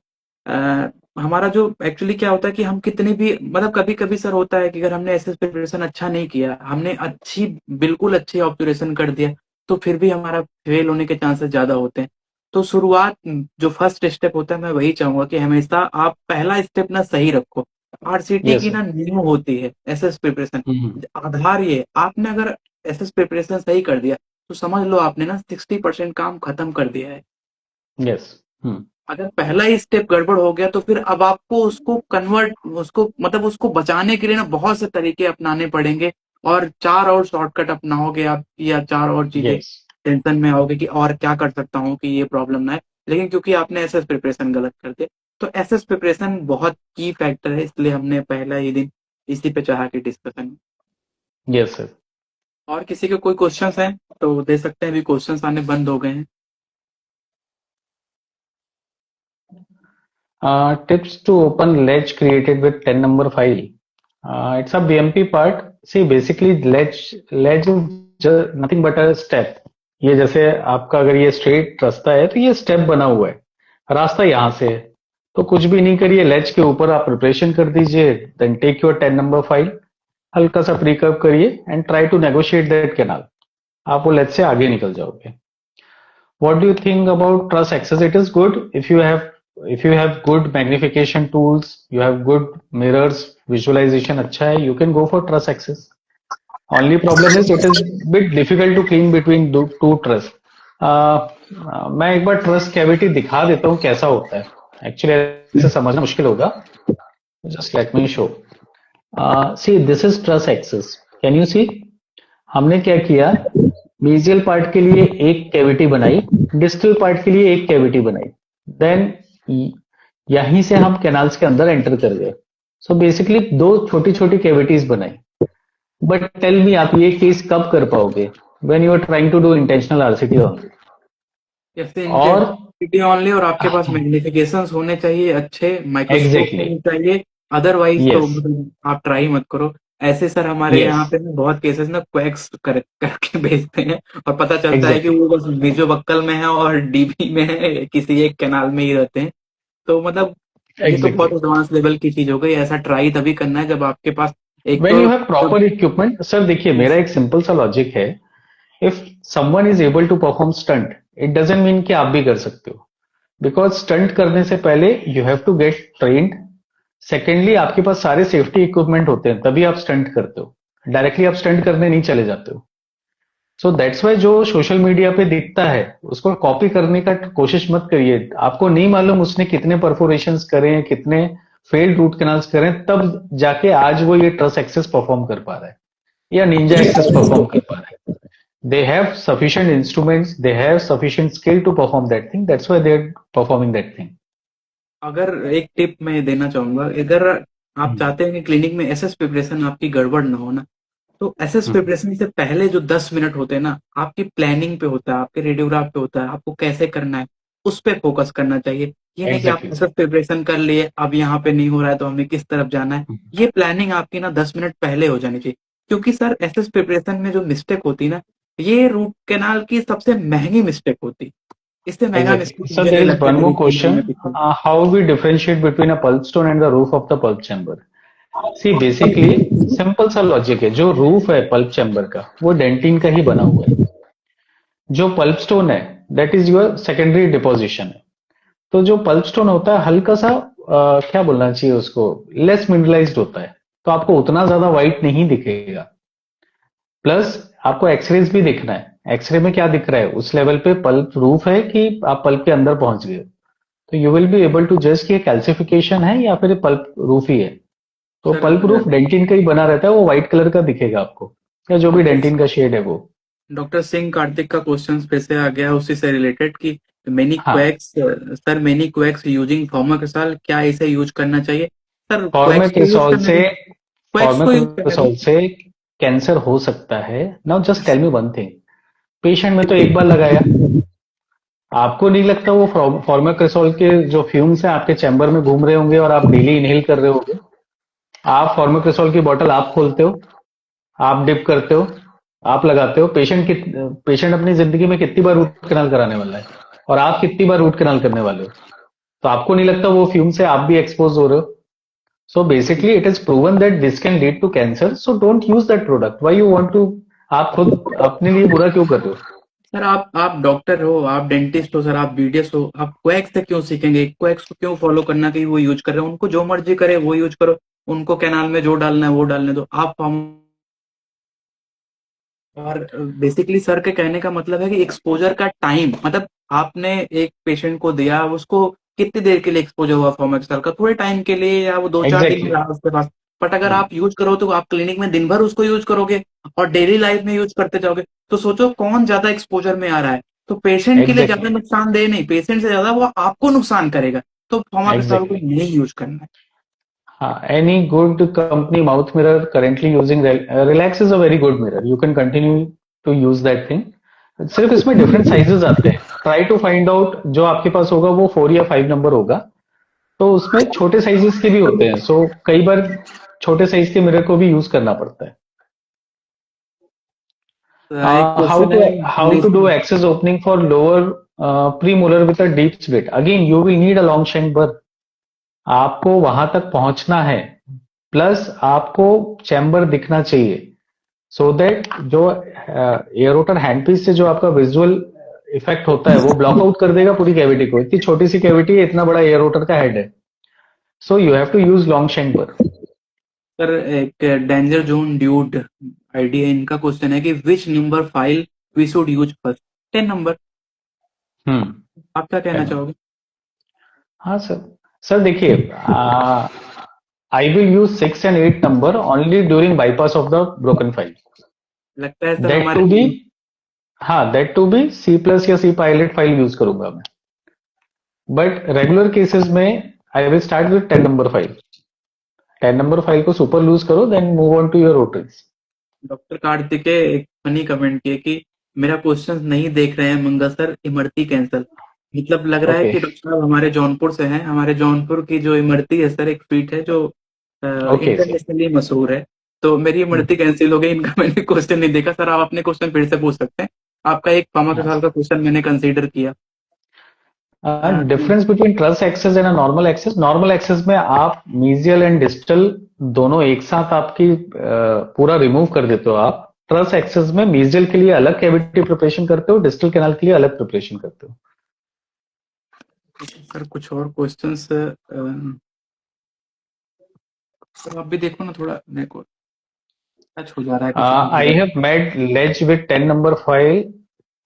हमारा जो एक्चुअली क्या होता है कि हम कितने भी मतलब कभी कभी सर होता है कि अगर हमने एसएस प्रिपरेशन अच्छा नहीं किया, हमने अच्छी बिल्कुल अच्छी ऑब्जर्वेशन कर दिया, तो फिर भी हमारा फेल होने के चांसेस ज्यादा होते हैं। तो शुरुआत जो फर्स्ट स्टेप होता है, मैं वही चाहूंगा कि हमेशा आप पहला स्टेप ना सही रखो। आरसीटी यस की सर। ना नींव होती है एसएस प्रिपरेशन, आधार ये आपने अगर एसएस प्रिपरेशन सही कर दिया, तो समझ लो आपने ना 60% काम खत्म कर दिया है। यस। अगर पहला ही स्टेप गड़बड़ हो गया, तो फिर अब आपको उसको मतलब उसको बचाने के लिए ना बहुत से तरीके अपनाने पड़ेंगे, और चार और शॉर्टकट अपनाओगे आप, या चार और चीजें यस। टेंशन में आओगे कि और क्या कर सकता हूँ कि ये प्रॉब्लम ना है। लेकिन क्योंकि आपने एसएस प्रिपरेशन गलत कर दिया, तो एसएस प्रिपरेशन बहुत की फैक्टर है, इसलिए हमने पहला ही दिन इसी पे चाहा कि डिस्कशन। Yes sir. और किसी के कोई क्वेश्चंस हैं तो दे सकते हैं, अभी क्वेश्चंस आने बंद हो गए हैं। Tips to open ledge created with 10 number file. It's a BMP part. See, basically ledge is just nothing but a step. ये जैसे आपका अगर ये स्ट्रेट रास्ता है तो ये स्टेप बना हुआ है, रास्ता यहाँ से है, तो कुछ भी नहीं करिए, लेज के ऊपर आप प्रिपरेशन कर दीजिए, then take your 10 number file, हल्का सा प्रीकर्व करिए and try to negotiate that canal, आप वो लेज से आगे निकल जाओगे. What do you think about truss access? It is good if you have good magnification tools, you have good mirrors, visualization अच्छा है, you can go for truss access. Only problem is it is bit difficult to clean between two truss. मैं एक बार ट्रस कैविटी दिखा देता हूँ कैसा होता है. एक्चुअली ऐसे समझना मुश्किल होगा. Just let me show. See this is truss access. Can you see? हमने क्या किया, मीजियल पार्ट के लिए एक कैविटी बनाई, डिस्टल पार्ट के लिए एक कैविटी बनाई, देन यहीं से हम कैनाल्स के अंदर एंटर कर गए. सो बेसिकली दो छोटी छोटी कैविटीज बनाई. बट टेल मी, आप ये केस कब कर पाओगे? When you are trying to do intentional RCT only. जैसे और इंटेंसिटी ऑनली, और आपके पास मैग्निफिकेशंस होने चाहिए अच्छे, माइक्रोस्कोप एग्जैक्टली. होने चाहिए, अदरवाइज तो यस. मतलब आप ट्राई मत करो। ऐसे सर हमारे यस. यहाँ पे ना बहुत केसेस ना क्वैक्स करके भेजते हैं, और पता चलता है कि एग्जैक्टली. वो बस मेजोबक्कल में है और डीबी में है, किसी एक कैनाल में ही रहते हैं। तो मतलब ये तो बहुत एग्जैक्टली. एडवांस लेवल की चीज हो गई। ऐसा ट्राई तभी करना है जब आपके पास एक व्हेन तो you have proper equipment. Sir देखिए, मेरा एक सिंपल सा लॉजिक है. If someone is able to perform stunt, it doesn't mean कि आप भी कर सकते हो, बिकॉज स्टंट करने से पहले you have to get trained. Secondly, आपके पास सारे सेफ्टी इक्विपमेंट होते हैं तभी आप स्टंट करते हो, डायरेक्टली आप स्टंट करने नहीं चले जाते हो. सो दैट्स वाई जो सोशल मीडिया पे दिखता है उसको कॉपी करने का कोशिश मत करिए. आपको नहीं मालूम उसने कितने परफोरेशंस करे हैं, कितने फेल्ड रूट कैनाल्स करे हैं, तब जाके आज वो ये ट्रस एक्सेस परफॉर्म कर पा रहा है या निंजा एक्सेस परफॉर्म कर पा रहा है. They have sufficient instruments, they have sufficient skill to perform that thing. That's why they're performing that thing. अगर एक टिप मैं देना चाहूंगा, अगर आप हम्म. चाहते हैं कि क्लिनिक में एसएस प्रिपरेशन आपकी गड़बड़ ना हो ना, तो एसएस हम्म. प्रिपरेशन से पहले जो 10 मिनट होते हैं ना, आपकी प्लानिंग पे होता है, आपके रेडियोग्राफ पे होता है, आपको कैसे करना है उस पे फोकस करना चाहिए। ये नहीं कि आप Exactly, sir. एसएस प्रिपरेशन कर लिए, अब यहाँ पे नहीं हो रहा है तो हमें किस तरफ जाना है। हम्म. ये प्लानिंग आपकी ना 10 मिनट पहले हो जानी चाहिए। क्योंकि सर एसएस प्रिपरेशन में जो मिस्टेक होती है ना, ये रूट कैनाल की सबसे महंगी मिस्टेक होती। इससे महंगा Exactly. मिस्टेक So मुझे there नहीं is लगता one मेरी more 3 साल में question. पीछे। How we differentiate between a pulp stone and the roof of the pulp chamber? See, basically simple सा लॉजिक है. जो रूफ है पल्प चैम्बर का वो डेंटिन का ही बना हुआ है. जो पल्प स्टोन है that is your secondary deposition है. तो जो पल्प स्टोन होता है हल्का सा क्या बोलना चाहिए उसको, लेस मिनरलाइज्ड होता है, तो आपको उतना ज्यादा व्हाइट नहीं दिखेगा. प्लस आपको एक्सरेज भी दिखना है. एक्सरे में क्या दिख रहा है, उस लेवल पे पल्प रूफ है कि आप पल्प के अंदर पहुंच गए. तो you will be able to जज कि कैल्सिफिकेशन है या फिर पल्प रूफ ही है. तो सर पल्प रूफ डेंटिन का ही बना रहता है, वो व्हाइट कलर का दिखेगा आपको, या जो भी डॉक्टर डेंटिन का शेड है वो. डॉक्टर सिंह कार्तिक का क्वेश्चन फिर से आ गया उसी से रिलेटेड कि मेनी हाँ. Quacks, sir many quacks using formocresol, क्या इसे यूज करना चाहिए? सर क्वैक्स को यूज फॉर्मेक्रिसॉल करने से दीजिए, क्वैक्स को यूज करने फॉर्मेक्रिसॉल दीजिए। से कैंसर हो सकता है. Now just tell me one thing. Patient में तो एक बार लगाया, आपको नहीं लगता वो फॉर्मेक्रिसॉल के जो फ्यूम्स हैं आपके चैम्बर में घूम रहे होंगे और आप डेली इनहेल कर रहे होंगे. आप फॉर्मेक्रिसॉल की बोतल आप खोलते हो, आप डिप करते हो, आप लगाते हो, पेशेंट अपनी जिंदगी में कितनी बार रूट कैनाल कराने वाला है, और आप कितनी बार रूट कैनाल करने वाले हो? तो आपको नहीं लगता वो फ्यूम से आप भी एक्सपोज हो रहे हो? So basically it is proven that this can lead to cancer, so don't use that product. Why you want to, आप खुद अपने लिए बुरा क्यों कर रहे हो? सर आप डॉक्टर हो, आप डेंटिस्ट हो, सर आप बीडीएस हो, आप क्वैक से क्यों सीखेंगे? क्वैक्स को क्यों फॉलो करना कि वो यूज कर रहे हैं? उनको जो मर्जी करे वो यूज करो, उनको कैनाल में जो डालना है वो डालने दो। आप और बेसिकली सर के कहने का मतलब है कि एक्सपोजर का टाइम, मतलब आपने एक पेशेंट को दिया, उसको कितनी देर के लिए एक्सपोजर हुआ फॉर्मेक्सल का? थोड़े टाइम के लिए, या वो 2-4 दिन में एग्जैक्टली। रहा उसके पास। बट अगर आप यूज करो तो आप क्लिनिक में दिन भर उसको यूज करोगे और डेली लाइफ में यूज करते जाओगे, तो सोचो कौन ज्यादा एक्सपोजर में आ रहा है। तो पेशेंट के लिए ज्यादा एग्जैक्टली। नुकसानदेह नहीं, पेशेंट से ज्यादा वो आपको नुकसान करेगा। तो फॉर्मेक्सल को एग्जैक्टली। नहीं यूज करना है। हाँ, any good company mouth mirror currently using Relax is a very good mirror. You can continue to use that thing. सिर्फ इसमें डिफरेंट साइजेस आते हैं। ट्राई टू फाइंड आउट जो आपके पास होगा वो 4 या 5 नंबर होगा। तो उसमें छोटे साइजेस के भी होते हैं, सो कई बार छोटे साइज के मिरर को भी यूज करना पड़ता है। एक हाउ क्वेश्चन टू है how to do access opening for lower premolar with a deep slit? Again you will need a long chamber. आपको वहां तक पहुंचना है, प्लस आपको चैम्बर दिखना चाहिए, सो दैट जो एयरोटर हैंडपीस से जो आपका विजुअल इफेक्ट होता है वो ब्लॉक आउट कर देगा पूरी कैविटी को। इतनी छोटी सी कैविटी है, इतना बड़ा एयरोटर का हेड है, so you have to use long chamber. Sir एक डेंजर जोन ड्यूड आइडिया, इनका क्वेश्चन है कि which number file we should use first? 10 number. Hmm. आप क्या कहना 10 नंबर। चाहोगे? हाँ सर। सर देखिए, I will use 6 and 8 number only during bypass of the broken file. लगता है सर दैट टू बी, हमारे हाँ that to be C plus या सी पायलट फाइल यूज करूंगा मैं। बट रेगुलर केसेस में I will start with 10 number file. 10 number file को सुपर लूज करो, then move on to your rotaries. Doctor Kartikeya एक फनी कमेंट किए कि मेरा क्वेश्चन नहीं देख रहे हैं मंगा सर, इमरती कैंसल। मतलब लग रहा है ओके। कि डॉक्टर साहब हमारे जौनपुर से हैं। हमारे जौनपुर की जो इमरती है सर, एक स्वीट है जो ओके सर। इंटरनेशनली मशहूर है। तो मेरी इमरती कैंसिल हो गई, इनका मैंने क्वेश्चन नहीं देखा। सर आप अपने क्वेश्चन फिर से पूछ सकते हैं। आपका एक फार्मा हाँ साल का क्वेश्चन मैंने कंसीडर किया। Difference between truss access and normal access. Normal access में आप मीजियल एंड डिस्टल दोनों एक साथ आपकी पूरा रिमूव कर देते हो आप। ट्रस एक्सेस में मीजियल के लिए अलग कैविटी प्रिपरेशन करते हो, डिस्टल कैनाल के लिए अलग प्रिपरेशन करते हो। सर कुछ और क्वेश्चंस सर आप भी देखो ना, थोड़ा मेरे को टच हो जा रहा है कुछ I have made ledge with 10 number file,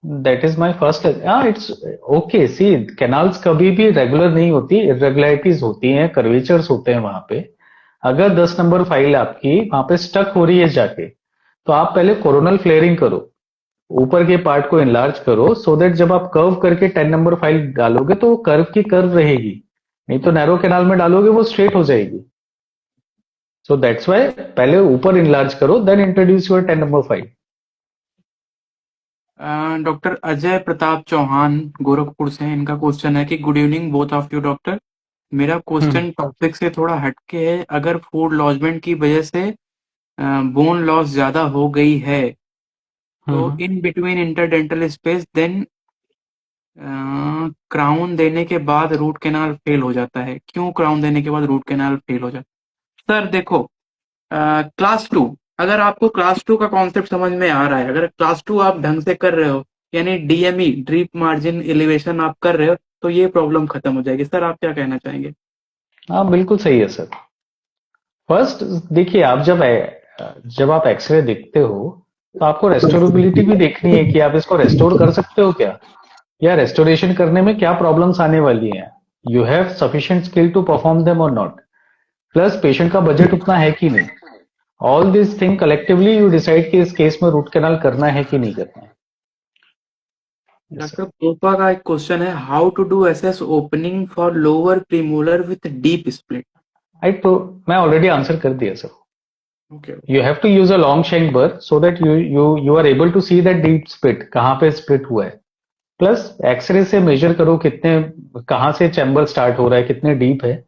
that is my first. It's okay. See, canals कभी भी रेगुलर नहीं होती, इरेगुलरिटीज होती हैं, कर्वेचर्स होते हैं वहां पे। अगर 10 नंबर फाइल आपकी वहां पे स्टक हो रही है जाके, तो आप पहले कोरोनल फ्लेयरिंग करो, ऊपर के पार्ट को इनलार्ज करो, सो दैट जब आप कर्व करके 10 नंबर फाइल डालोगे तो वो कर्व की कर्व रहेगी। नहीं तो नैरो कैनाल में डालोगे वो स्ट्रेट हो जाएगी। सो दैट्स वाई पहले ऊपर इनलार्ज करो, then introduce your 10 number file. Doctor Ajay Pratap Chauhan Gorakhpur से हैं। इनका क्वेश्चन है कि good evening both of you doctor. मेरा हम्म। क्वेश्चन टॉपिक से थोड़ा हटके है। अगर फूड लॉजमेंट की वजह से बोन लॉस ज्यादा हो गई है, तो hmm. In between interdental space, then crown देने के बाद रूट कैनाल फेल हो जाता है। क्यों क्राउन देने के बाद रूट कैनाल फेल हो जाता है? सर देखो, क्लास टू, अगर आपको क्लास टू का कॉन्सेप्ट समझ में आ रहा है, अगर क्लास टू आप ढंग से कर रहे हो, यानी डीएमई ड्रीप मार्जिन एलिवेशन आप कर रहे हो, तो ये प्रॉब्लम खत्म हो जाएगी। सर आप क्या कहना चाहेंगे? हाँ बिल्कुल सही है सर। फर्स्ट देखिए, आप जब आप एक्सरे देखते हो तो आपको रेस्टोरेबिलिटी भी देखनी है कि आप इसको रेस्टोर कर सकते हो क्या, या रेस्टोरेशन करने में क्या प्रॉब्लम्स आने वाली हैं। You have sufficient skill to perform them और नॉट। प्लस पेशेंट का बजट उतना है कि नहीं। All this thing collectively you decide कि इस केस में रूट कैनाल करना है कि नहीं करना है। यस डॉक्टर गोपा का एक क्वेश्चन है, how to do access opening for lower premolar with deep split? Sir. तो मैं ऑलरेडी आंसर कर दिया sir. Okay. You have to use a long chamber so that you are able to see that deep split कहाँ पे स्प्लिट हुआ है। प्लस एक्सरे से मेजर करो कितने, कहाँ से चैम्बर स्टार्ट हो रहा है, कितने डीप है।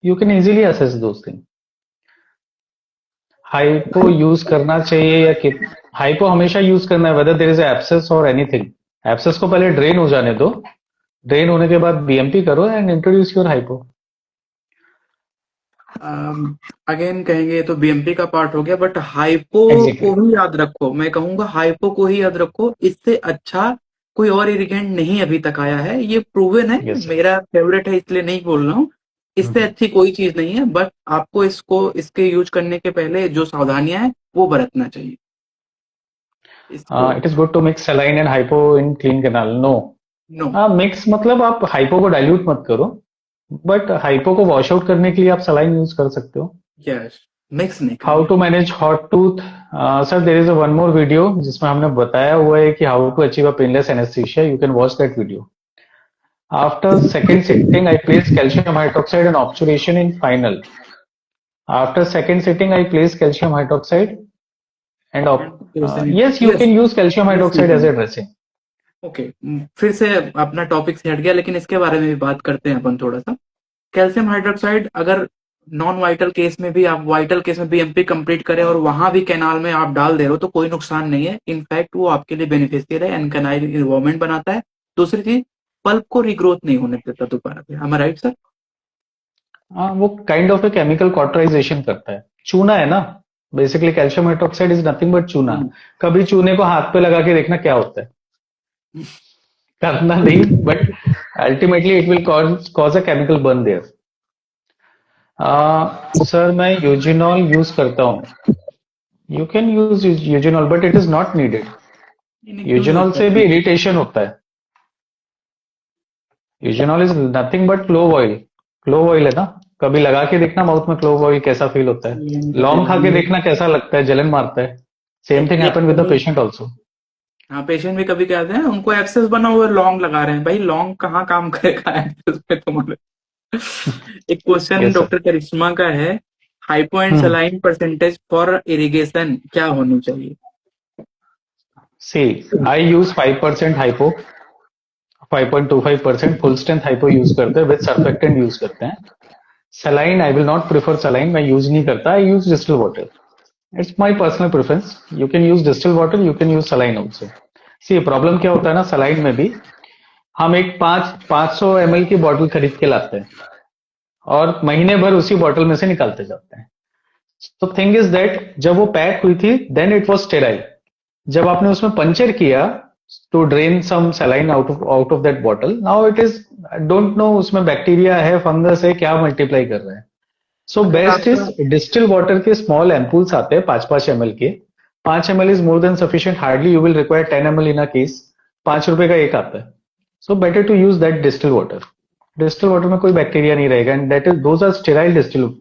You can easily assess those thing. Hypo use करना चाहिए या कि हाइपो हमेशा यूज करना है, वेदर देयर इज एब्सेस और एनीथिंग। एब्सेस को पहले ड्रेन हो जाने दो, ड्रेन होने के बाद बीएमपी करो and introduce your hypo. Again कहेंगे ये तो बीएमपी का पार्ट हो गया, बट हाइपो एग्जैक्टली। को ही याद रखो। मैं कहूंगा हाइपो को ही याद रखो, इससे अच्छा कोई और इरिगेंट नहीं अभी तक आया है, ये प्रूवन है, यस सर। मेरा फेवरेट है इसलिए नहीं बोल रहा हूँ। इससे अच्छी कोई चीज नहीं है, बट आपको इसको इसके यूज करने के पहले जो सावधानियां हैं वो बरतना चाहिए इसको। It is good to mix saline and hypo in clean canal, no. No. हाँ, मिक्स मतलब आप हाइपो को डाइल्यूट मत करो, बट हाइपो को वॉश आउट करने के लिए आप सलाइन यूज कर सकते हो। यस, मिक्स नहीं हाउ करना। To manage hot tooth, sir there is one more video जिसमें हमने बताया हुआ है कि how to achieve a painless anaesthesia, you can watch that video. After second sitting I place calcium hydroxide and obturation in final. After second sitting I place calcium hydroxide and yes, you yes, can use calcium yes you hydroxide as can. a dressing. Okay, फिर से अपना टॉपिक से हट गया, लेकिन इसके बारे में भी बात करते हैं अपन थोड़ा सा। कैल्शियम हाइड्रोक्साइड अगर नॉन वाइटल केस में भी, आप वाइटल केस में बीएमपी कंप्लीट करें और वहां भी कैनाल में आप डाल दे रहे हो तो कोई नुकसान नहीं है। इनफैक्ट वो आपके लिए बेनिफिशियल है, एनकानाइल इन्वॉल्वमेंट बनाता है। दूसरी चीज, पल्प को रिग्रोथ नहीं होने देता दोबारा पे। am I right sir? हाँ, वो kind of a chemical cauterisation करता है, चूना है ना। Basically calcium hydroxide is nothing but चूना। कभी चूने को हाथ पे लगा के देखना क्या होता है, करना नहीं, but ultimately it will cause a chemical burn there. Sir मैं यूजिनॉल यूज करता हूँ। You can use eugenol but it is not needed. नहीं, क्यों यूज यूजिनॉल से करते भी हैं? इरिटेशन होता है। Eugenol is nothing but clove oil. Clove oil है ना, कभी लगा के देखना माउथ में क्लोव ऑयल कैसा फील होता है। नहीं लौंग करेगा खा के मेरे। देखना कैसा लगता है, जलन मारता है। Same thing happen with the कभी, पेशेंट ऑल्सो। हाँ पेशेंट भी कभी कहते हैं उनको एक्सेस बना हुआ है, लॉन्ग लगा रहे हैं। भाई लॉन्ग कहाँ काम करेगा एक्सेस पे तुम्हारे? एक question yes sir. Doctor Karishma का है, hypo and saline percentage for irrigation क्या होनी चाहिए? See, I use 5% hypo, 5.25% full strength hypo use करते हैं, विद सर्फेक्टेंट यूज करते हैं। Saline I will not prefer, saline मैं यूज नहीं करता, I use distil water. It's my personal preference. You can use distil water, you can use saline also. See problem क्या होता है ना, सलाइन में भी हम एक 500 ml की बॉटल खरीद के लाते हैं और महीने भर उसी बॉटल में से निकालते जाते हैं। तो थिंग इज दैट जब वो पैक हुई थी देन इट वाज स्टेराइल। जब आपने उसमें पंचर किया to drain some saline out of that bottle, now it is, don't know उसमें बैक्टीरिया है, फंगस है, क्या मल्टीप्लाई कर रहा है। सो अगर बेस्ट आपका, इज डिस्टिल वाटर के स्मॉल एम्पूल्स आते हैं 5-5 ml के। 5 ml is more than sufficient, hardly you will require 10 ml in a case. 5 रुपए का एक आता है। So better to use that distil water. Distil water में कोई बैक्टीरिया नहीं रहेगा and that is, those are sterile distil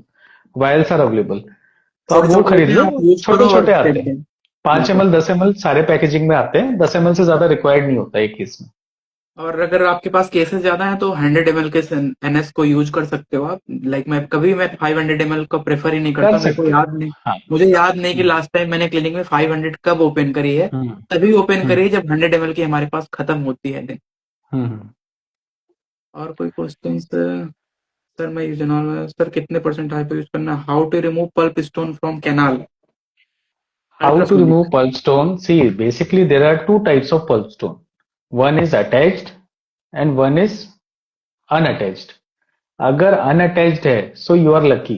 vials are available. तो आप छोटे वो छोटे खरीद होते हैं, लो, आप यूज छोटे करो और छोटे आते फेंक हैं। दें। 5 ml बिल्कुल। 10 ml सारे पैकेजिंग में आते हैं, 10 ml से ज्यादा रिक्वायर्ड नहीं होता एक केस में। और अगर आपके पास केसेस ज्यादा हैं तो 100 ml के एनएस को यूज कर सकते हो आप। लाइक मैं 500 ml को प्रेफर ही नहीं कर करता, मेरे को सकते याद हैं। नहीं। हाँ। मुझे याद नहीं कि हम्म, लास्ट टाइम मैंने क्लिनिक में 500 कब ओपन करी है। हम्म, तभी ओपन हम्म, करी है जब 100 ml की हमारे पास खत्म होती है दिन। हम्म। और कोई क्वेश्चन सर? मैं यूजनॉल सर कितने परसेंट हाइपो यूज करना? How to remove pulp stone from canal? How to ultrasonic. remove pulp stone? See, basically there are two types of pulp stone. One is attached and one is unattached. अगर unattached है so you are lucky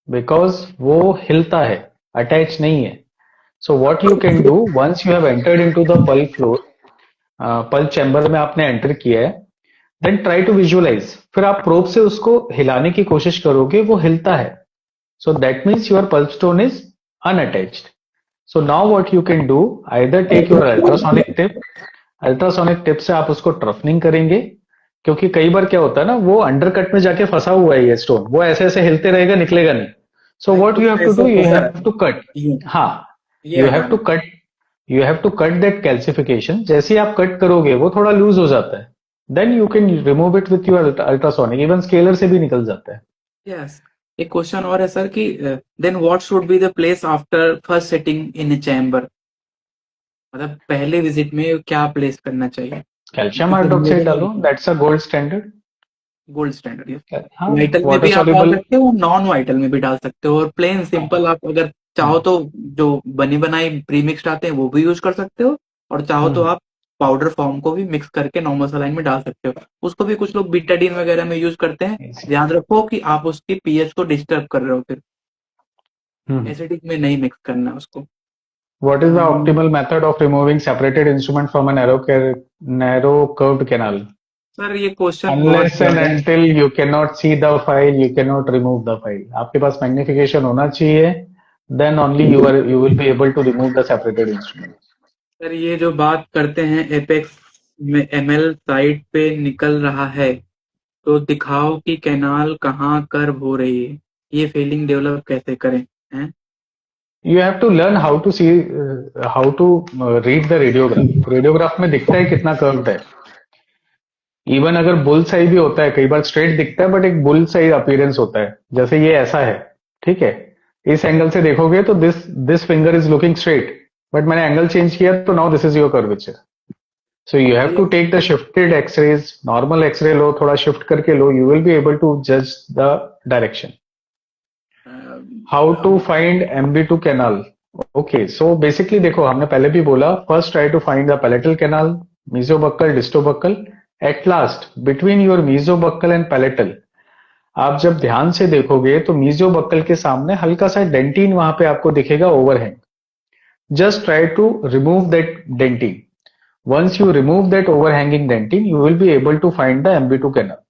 because वो हिलता है, attached नहीं है। So what you can do once you have entered into the pulp floor, pulp chamber में आपने enter किया है, then try to visualize। फिर आप probe से उसको हिलाने की कोशिश करोगे, वो हिलता है। So that means your pulp stone is unattached. So now what you can do, either take your ultrasonic tip, ultrasonic tip से आप उसको ट्रफनिंग करेंगे। क्योंकि कई बार क्या होता है ना, वो अंडरकट में जाके फंसा हुआ है ये स्टोन, वो ऐसे ऐसे हिलते रहेगा, निकलेगा नहीं। सो लाइक व्हाट यू कुछ हैव टू ऐसा डू, यू फंसा हैव है, टू कट। ये हाँ, ये यू हैव टू हटाना। Cut, you have to cut that calcification. जैसे ही आप कट करोगे वो थोड़ा लूज हो जाता है, then you can remove it with your ultrasonic, even scaler से भी निकल जाता है। यस। एक क्वेश्चन और है सर कि then what should be the place after first sitting in chamber? मतलब पहले विजिट में क्या प्लेस करना चाहिए? कैल्शियम क्योंकि हम हाइड्रोक्साइड लोगों डालो, ने that's a gold standard. Gold standard, हाँ, वाइटल में वाटर भी आप डाल सोल्यूबल। सकते हो, नॉन वाइटल में भी डाल सकते हो, और प्लेन सिंपल आप अगर चाहो तो जो बनी बनाई प्रीमिक्स्ड आते हैं वो भी यूज कर सकते हो, और चाहो तो हम्म आप पाउडर फॉर्म को भी मिक्स करके नॉर्मल सलाइन में डाल सकते हो। उसको भी कुछ लोग बीटाडीन वगैरह में यूज करते हैं। ध्यान रखो कि आप उसकी पीएच को डिस्टर्ब कर रहे हो, फिर हम्म एसिडिक में नहीं मिक्स करना है उसको। What is the um, optimal method of removing separated instrument from a narrow curved canal? Sir ये क्वेश्चन बहुत Unless and ज्यादा है। until you cannot see the file, you cannot remove the file. आपके पास मैग्निफिकेशन होना चाहिए, then only you will be able to remove the separated instrument. Sir ये जो बात करते हैं एपेक्स में एमएल साइट पे निकल रहा है, तो दिखाओ कि कैनाल कहाँ कर्व हो रही है, ये फीलिंग डेवलप कैसे करें, हैं? You have to learn how to see, how to read the radiograph. Radiograph में दिखता है कितना कर्व्ड है। इवन अगर बुल साई भी होता है, कई बार स्ट्रेट दिखता है बट एक बुल साई अपीयरेंस होता है, जैसे ये ऐसा है, ठीक है। इस एंगल से देखोगे तो this finger is looking straight, but मैंने एंगल चेंज किया तो now this is your curvature. So you have to मतलब take the shifted x-rays, normal x-ray लो, थोड़ा शिफ्ट करके लो, you will be able to जज the direction. How to find MB2 canal? Okay, so basically देखो, हमने पहले भी बोला, first try to find the palatal canal, mesiobuccal, distobuccal. At last between your मीजोबक्कल and palatal, आप जब ध्यान से देखोगे तो मीजोबक्कल के सामने हल्का सा डेंटिन वहां पे आपको दिखेगा, overhang. Just try to remove that dentin. Once you remove that overhanging dentin, you will be able to find the MB2 canal.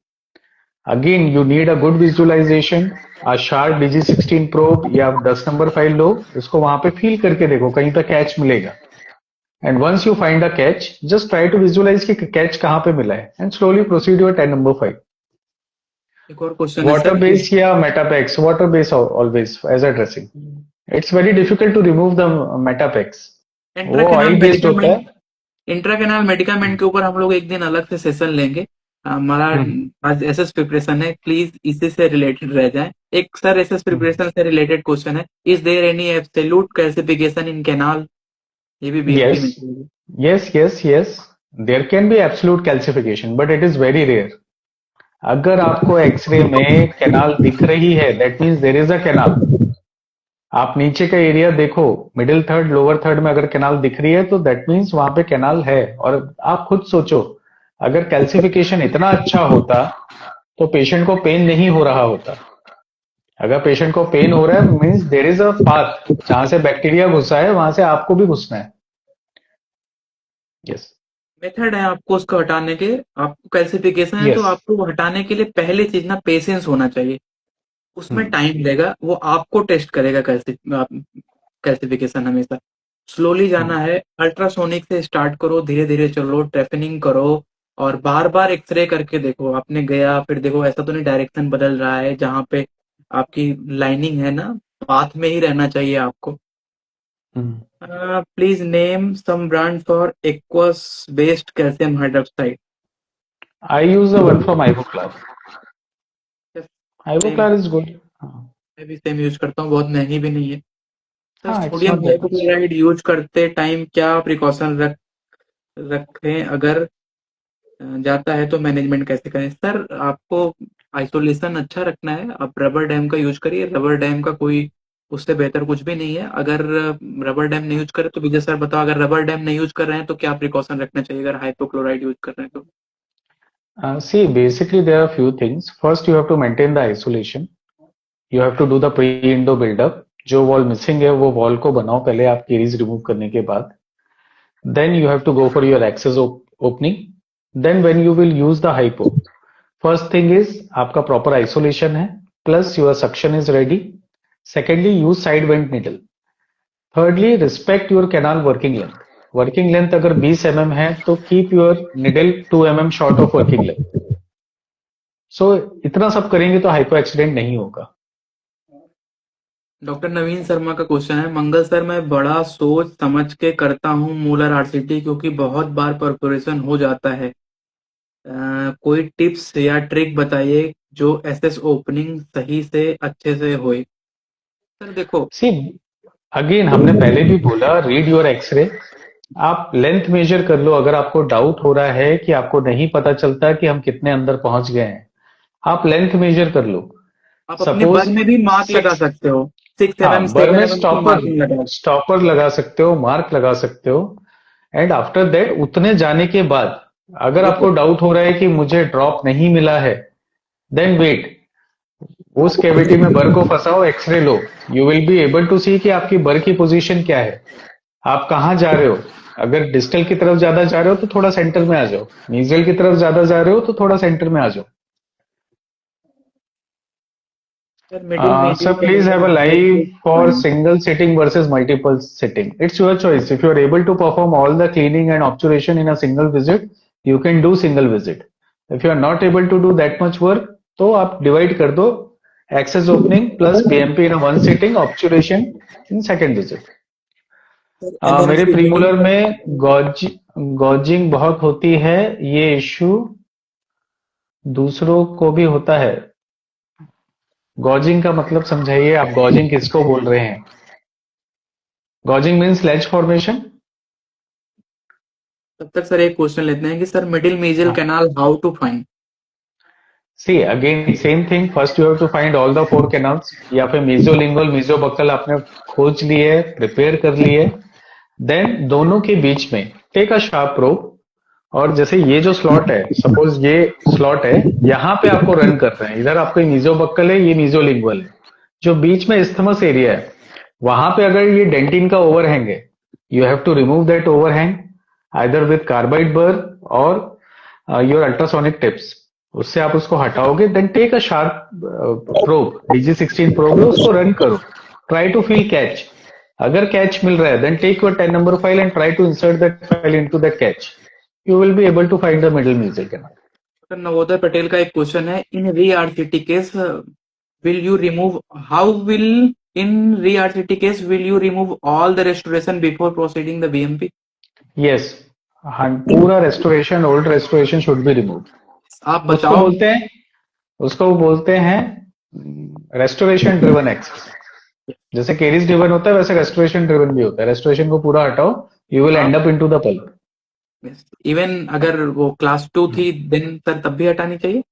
Again, you need a good visualization, a sharp DG16 probe या 10 नंबर फाइल लो, इसको वहां पे फील करके देखो, कहीं पे कैच मिलेगा। And once you find a catch, just try to visualise कि कैच कहां पे मिला है, and slowly proceed your 10 number file. एक और क्वेश्चन है वाटर सर कि बेस या Metapex? Water base always as a dressing. It's very difficult to remove the Metapex, वो इंट्राकेनाल ऑयल बेस्ड होता है। मेडिकामेंट इंट्राकेनाल मेडिकामेंट के ऊपर हम लोग एक दिन अलग से सेशन लेंगे। हमारा हम्म, आज एसएस प्रिपरेशन है, प्लीज इसी से रिलेटेड रह जाए। एक सर एसएस प्रिपरेशन से रिलेटेड क्वेश्चन है, is there any absolute classification in canal? ये भी बीएमपी यस, में चलेगी। yes, there can be absolute calcification but it is very rare. अगर आपको एक्सरे में कैनाल दिख रही है, that means there is a canal. आप नीचे का एरिया देखो, मिडिल थर्ड, लोअर थर्ड में अगर कैनाल दिख रही है तो दैट मीन्स वहां पे कैनाल है। और आप खुद सोचो, अगर कैल्सिफिकेशन इतना अच्छा होता तो पेशेंट को पेन नहीं हो रहा होता। अगर पेशेंट को पेन हो रहा है means there is a path, जहां से बैक्टीरिया घुसा है वहां से आपको भी घुसना है। यस, मेथड है आपको उसको हटाने के। आपको कैल्सिफिकेशन है तो यस। आपको वो हटाने के लिए पहले चीज ना पेशेंस होना चाहिए। उसमें हम्म टाइम लेगा, वो आपको टेस्ट करेगा। कैल्सिफिकेशन हमेशा स्लोली जाना है। अल्ट्रासोनिक से स्टार्ट करो, धीरे धीरे चलो, ट्रेफनिंग करो, और बार बार एक्सरे करके देखो। आपने गया फिर देखो, ऐसा तो नहीं डायरेक्शन बदल रहा है, जहाँ पे आपकी लाइनिंग है ना, पाथ में ही रहना चाहिए आपको। Hmm please name some brand for aqueous based calcium hydroxide. I use the one from Ivoclar. Same, Ivoclar is good. मैं भी सेम यूज करता हूँ, बहुत महंगी भी नहीं है। सर हाँ, it's sodium not that much. Hypochloride use करते टाइम क्या प्रिकॉशन रखें? अगर जाता है तो मैनेजमेंट कैसे करें? सर आपको आइसोलेशन अच्छा रखना है, आप रबर डैम का यूज करिए। रबर डैम का कोई उससे बेहतर कुछ भी नहीं है। अगर रबर डैम नहीं यूज करें तो विजय सर बताओ, अगर रबर डैम नहीं यूज कर रहे हैं तो क्या प्रिकॉशन रखना चाहिए अगर हाइपोक्लोराइड यूज कर रहे हैं तो? See, basically there are few things. First, you have to maintain the isolation. You have to do the pre-endo build-up. जो वॉल मिसिंग है वो वॉल को बनाओ पहले, आप केरीज रिमूव करने के बाद। Then you have to go for your access opening. Then when you will use the hypo, first thing is आपका प्रॉपर आइसोलेशन है, plus your suction is ready. Secondly, use side vent needle. Thirdly, respect your canal working length. Working length अगर 20 है तो keep your needle 2 short of working length. So इतना सब करेंगे तो हाइपो एक्सीडेंट नहीं होगा। डॉक्टर नवीन शर्मा का क्वेश्चन है, मंगल सर मैं बड़ा सोच समझ के करता हूँ मूलर आरसीटी, क्योंकि बहुत बार परफोरेशन हो जाता है। कोई टिप्स या ट्रिक बताइए जो एसएस ओपनिंग सही से अच्छे से होए। सर देखो, सी, अगेन हमने पहले भी बोला, रीड योर एक्सरे। आप लेंथ मेजर कर लो, अगर आपको डाउट हो रहा है कि आपको नहीं पता चलता कि हम कितने अंदर पहुंच गए हैं, आप लेंथ मेजर कर लो। आप अपने सपोज बल में भी मार्क लगा 6, सकते हो। 6 हाँ, 7 बर 7 में mm की स्टॉपर मार्किंग लगा। स्टॉपर लगा सकते हो, मार्क लगा सकते हो। एंड आफ्टर दैट उतने जाने के बाद अगर रुको। आपको डाउट हो रहा है कि मुझे ड्रॉप नहीं मिला है, देन वेट, उस कैविटी में बर को फंसाओ, एक्सरे लो। You will be able to see कि आपकी बर की पोजीशन क्या है, आप कहाँ जा रहे हो। अगर डिस्टल की तरफ ज्यादा जा रहे हो तो थोड़ा सेंटर में आ जाओ, मीजियल की तरफ ज्यादा जा रहे हो तो थोड़ा सेंटर में आ जाओ। Sir middle Sir, mesial please have canal a how live to for find. single sitting versus multiple sitting. It's your choice. If you are able to perform all the cleaning and obturation in a single visit, you can do single visit. If you are not able to do that much work, तो आप divide कर दो, access opening plus BMP in a one sitting, obturation in second visit. Sir अगर मेरे इसकी हेडिंग प्रीमोलर पर। में गॉजिंग बहुत होती है, ये इश्यू दूसरों को भी होता है। गॉजिंग का मतलब समझाइए, आप गॉजिंग किसको बोल रहे हैं? Gouging means ledge formation. तब तक सर एक क्वेश्चन लेते हैं कि सर मिडिल मीडियल हाँ, canal how to find. See again same thing, first you have to find all the four canals, या फिर मीजोलिंगुअल मीजोबक्कल आपने खोज लिए, प्रिपेयर कर लिए। देन दोनों के बीच में टेक अ शार्प प्रोब, और जैसे ये जो स्लॉट है, सपोज ये स्लॉट है, यहाँ पे आपको रन कर रहे हैं, इधर आपको मीजोबक्कल है, ये मीजोलिंगुअल है, जो बीच में इस्थमस एरिया है, वहां पे अगर ये डेंटिन का ओवरहैंग है, you have to remove that overhang either with carbide bur और योर अल्ट्रासोनिक टिप्स। उससे आप उसको हटाओगे, then take a sharp probe, DG16 probe है, उसको रन करो, ट्राई टू फील कैच। अगर कैच मिल रहा है, then take your 10 number file and try to insert that file into that catch. You will be able to find the middle music canal. Sir Navodaya Patel का एक क्वेश्चन है, in re RCT case will you remove how will in re RCT case will you remove all the restoration before proceeding the BMP. Yes, पूरा restoration, old restoration should be removed. आप उसको बताओ। बोलते हैं उसको बोलते हैं restoration driven access. जैसे केरिस ड्रिवन होता है, वैसे restoration driven भी होता है। restoration को पूरा हटाओ, you will आप end up into the pulp. Even अगर वो क्लास 2 थी देन सर तब भी हटानी चाहिए।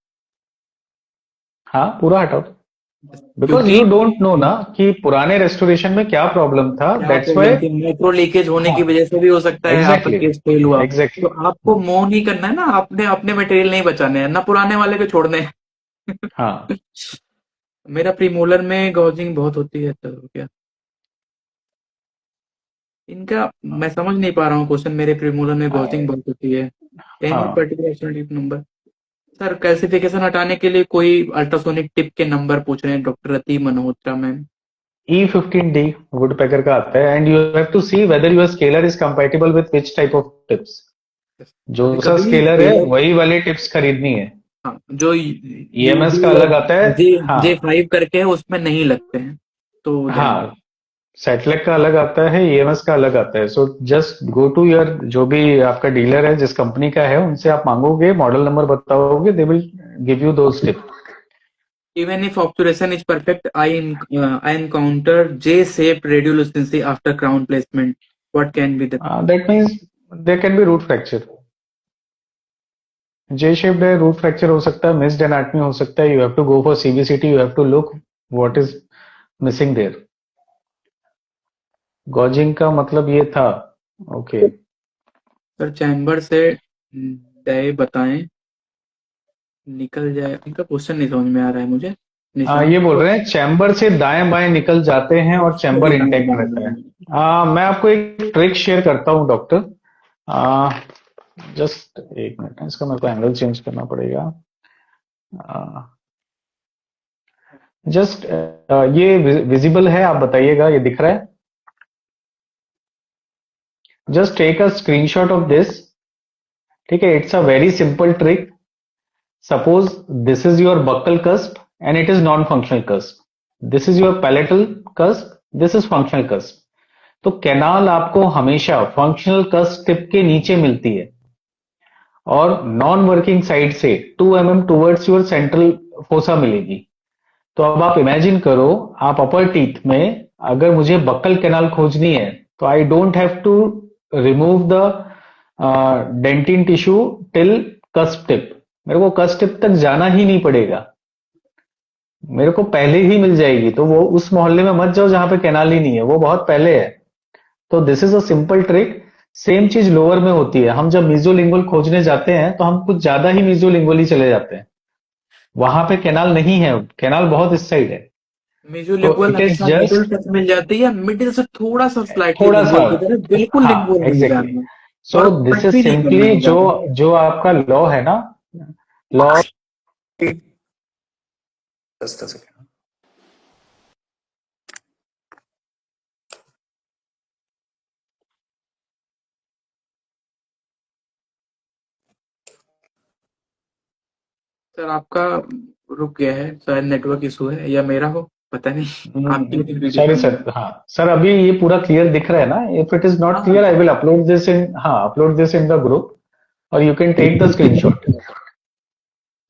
हाँ, पूरा हटाओ, बिकॉज क्योंकि यू डोंट नो ना कि पुराने रेस्टोरेशन में क्या प्रॉब्लम था, क्या दैट्स वाई। प्रॉब्लम थी, माइक्रो लीकेज होने हाँ, की वजह से भी हो सकता है आपका एग्जैक्टली, केस फेल हुआ। तो एग्जैक्टली। आपको मोह नहीं करना है ना, आपने अपने मटेरियल नहीं बचाने हैं ना, पुराने वाले को छोड़ने हैं। हाँ, मेरा प्रीमोलर में गॉजिंग बहुत होती है, चलो क्या इनका, मैं समझ नहीं पा रहा हूँ क्वेश्चन। मेरे प्रीमोलर में गॉजिंग बहुत होती है। एनी हाँ, particular tip number. Sir calcification हटाने के लिए कोई अल्ट्रासोनिक टिप के नंबर पूछ रहे हैं doctor Rati Malhotra ma'am. E15D wood packer का आता है, and you have to see whether your scaler is compatible with which type of tips. जो कभी सा कभी स्केलर है स्केलर। वही वाले टिप्स खरीदनी है। हाँ, जो EMS यूबी का या अलग आता है। जे जे हाँ, 5 करके है उसमें नहीं लगते हैं, तो ध्यान दो। हाँ, सेटलेक का अलग आता है, EMS का अलग आता है। So just go to your, जो भी आपका डीलर है, जिस कंपनी का है, उनसे आप मांगोगे, मॉडल नंबर बताओगे, they will give you those tips. Even if obturation is perfect, I encounter J-shaped radiolucency after crown placement. What can be the cause? That means there can be root fracture. J shaped है, रूट फ्रैक्चर हो सकता है, मिस्ड एनाटमी हो सकता है। You have to go for CBCT, you have to look what is missing there. Gouging का मतलब ये था। ओके। सर चैम्बर से दय बताएं निकल जाए, इनका क्वेश्चन नहीं समझ में आ रहा है मुझे। निशान ये बोल रहे हैं चैम्बर से दाएं बाएं निकल जाते हैं और चैम्बर इंटैक्ट रहता है। मैं आपको एक ट्रिक शेयर करता हूं डॉक्टर। जस्ट एक मिनट, इसका मेरे को एंगल चेंज करना पड़ेगा। जस्ट ये विजिबल है, आप बताइएगा, ये दिख रहा है? Just take a screenshot of this. ठीक है, it's a very simple trick. Suppose this is your buccal cusp and it is non-functional cusp. This is your palatal cusp, this is functional cusp. तो कैनाल आपको हमेशा फंक्शनल cusp टिप के नीचे मिलती है और नॉन वर्किंग साइड से 2 mm towards your central fossa मिलेगी। तो अब आप इमेजिन करो, आप अपर टीथ में अगर मुझे बक्कल कैनाल खोजनी है, तो I don't have to remove the dentin tissue till cusp tip. मेरे को cusp टिप तक जाना ही नहीं पड़ेगा। मेरे को पहले ही मिल जाएगी, तो वो उस मोहल्ले में मत जाओ जहां पे कैनाल ही नहीं है, वो बहुत पहले है। तो this is a simple trick. Same चीज लोअर में होती है। हम जब मीजोलिंगुअल खोजने जाते हैं तो हम कुछ ज्यादा ही मीजोलिंगुअल ही चले जाते हैं, वहां पे कैनाल नहीं है, कैनाल बहुत इस साइड है। तो मेजोलिंगुअल इट इज हमेशा मिडिल जस्ट टच मिल जाती है, या मिडिल से थोड़ा सा स्लाइटली थोड़ा सा। लिंगुअल की तरह, बिल्कुल हाँ, लिंगुअल नहीं एग्जैक्टली। जाना, सो और दिस कट इज भी नहीं करना सिंपली है जो ज्यादा। जो आपका लॉ है ना, लॉ। सर आपका रुक गया है, शायद नेटवर्क इशू है या मेरा हो, पता नहीं। आपकी लेकिन वीडियो सॉरी बन सर, रही हाँ सर, अभी ये पूरा क्लियर दिख रहा है ना? इफ इट इज है। नॉट हाँ क्लियर, आई हाँ। विल अपलोड दिस इन, हाँ, upload this in the group, और you can take the screenshot.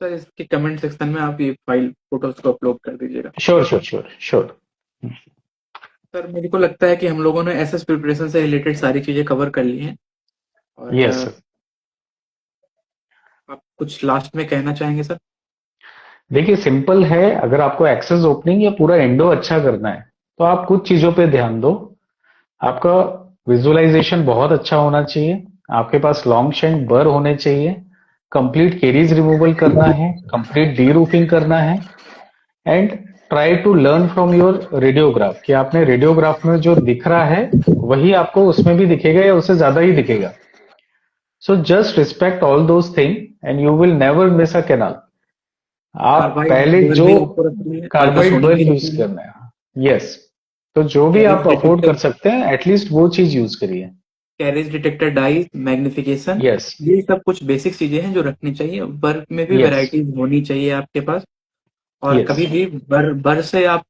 Sir इसके कमेंट सेक्शन में आप ये फाइल फोटोज को अपलोड कर दीजिएगा। Sure sure sure sure. Sir मेरे को लगता है कि हम लोगों ने एसएस प्रिपरेशन से रिलेटेड सारी चीजें कवर कर ली हैं, और यस सर। आप कुछ लास्ट में कहना चाहेंगे सर? देखिए, सिंपल है। अगर आपको एक्सेस ओपनिंग या पूरा एंडो अच्छा करना है, तो आप कुछ चीजों पे ध्यान दो। आपका विजुअलाइजेशन बहुत अच्छा होना चाहिए, आपके पास लॉन्ग शेंट बर होने चाहिए, कंप्लीट केरीज रिमूवल करना है, कंप्लीट डी रूफिंग करना है, and try to learn from your radiograph कि आपने रेडियोग्राफ में जो दिख रहा है वही आपको उसमें भी दिखेगा या उससे ज्यादा ही दिखेगा। So just respect all those thing and you will never miss a canal. आप कार्बाइड पहले बर जो भी आपको रखनी है, कार्बाइड अल्ट्रासोनिक बर भी यूज रखनी है, करना है, यस। तो जो भी कैरिज आप अफोर्ड कर डिटेक्टर, सकते हैं एटलीस्ट वो चीज यूज करिए। Carriage detector dice, magnification, yes ये सब कुछ बेसिक चीजें हैं जो रखनी चाहिए। वर्क में भी यस वैरायटीज होनी चाहिए आपके पास। और यस। कभी भी बर बर से आप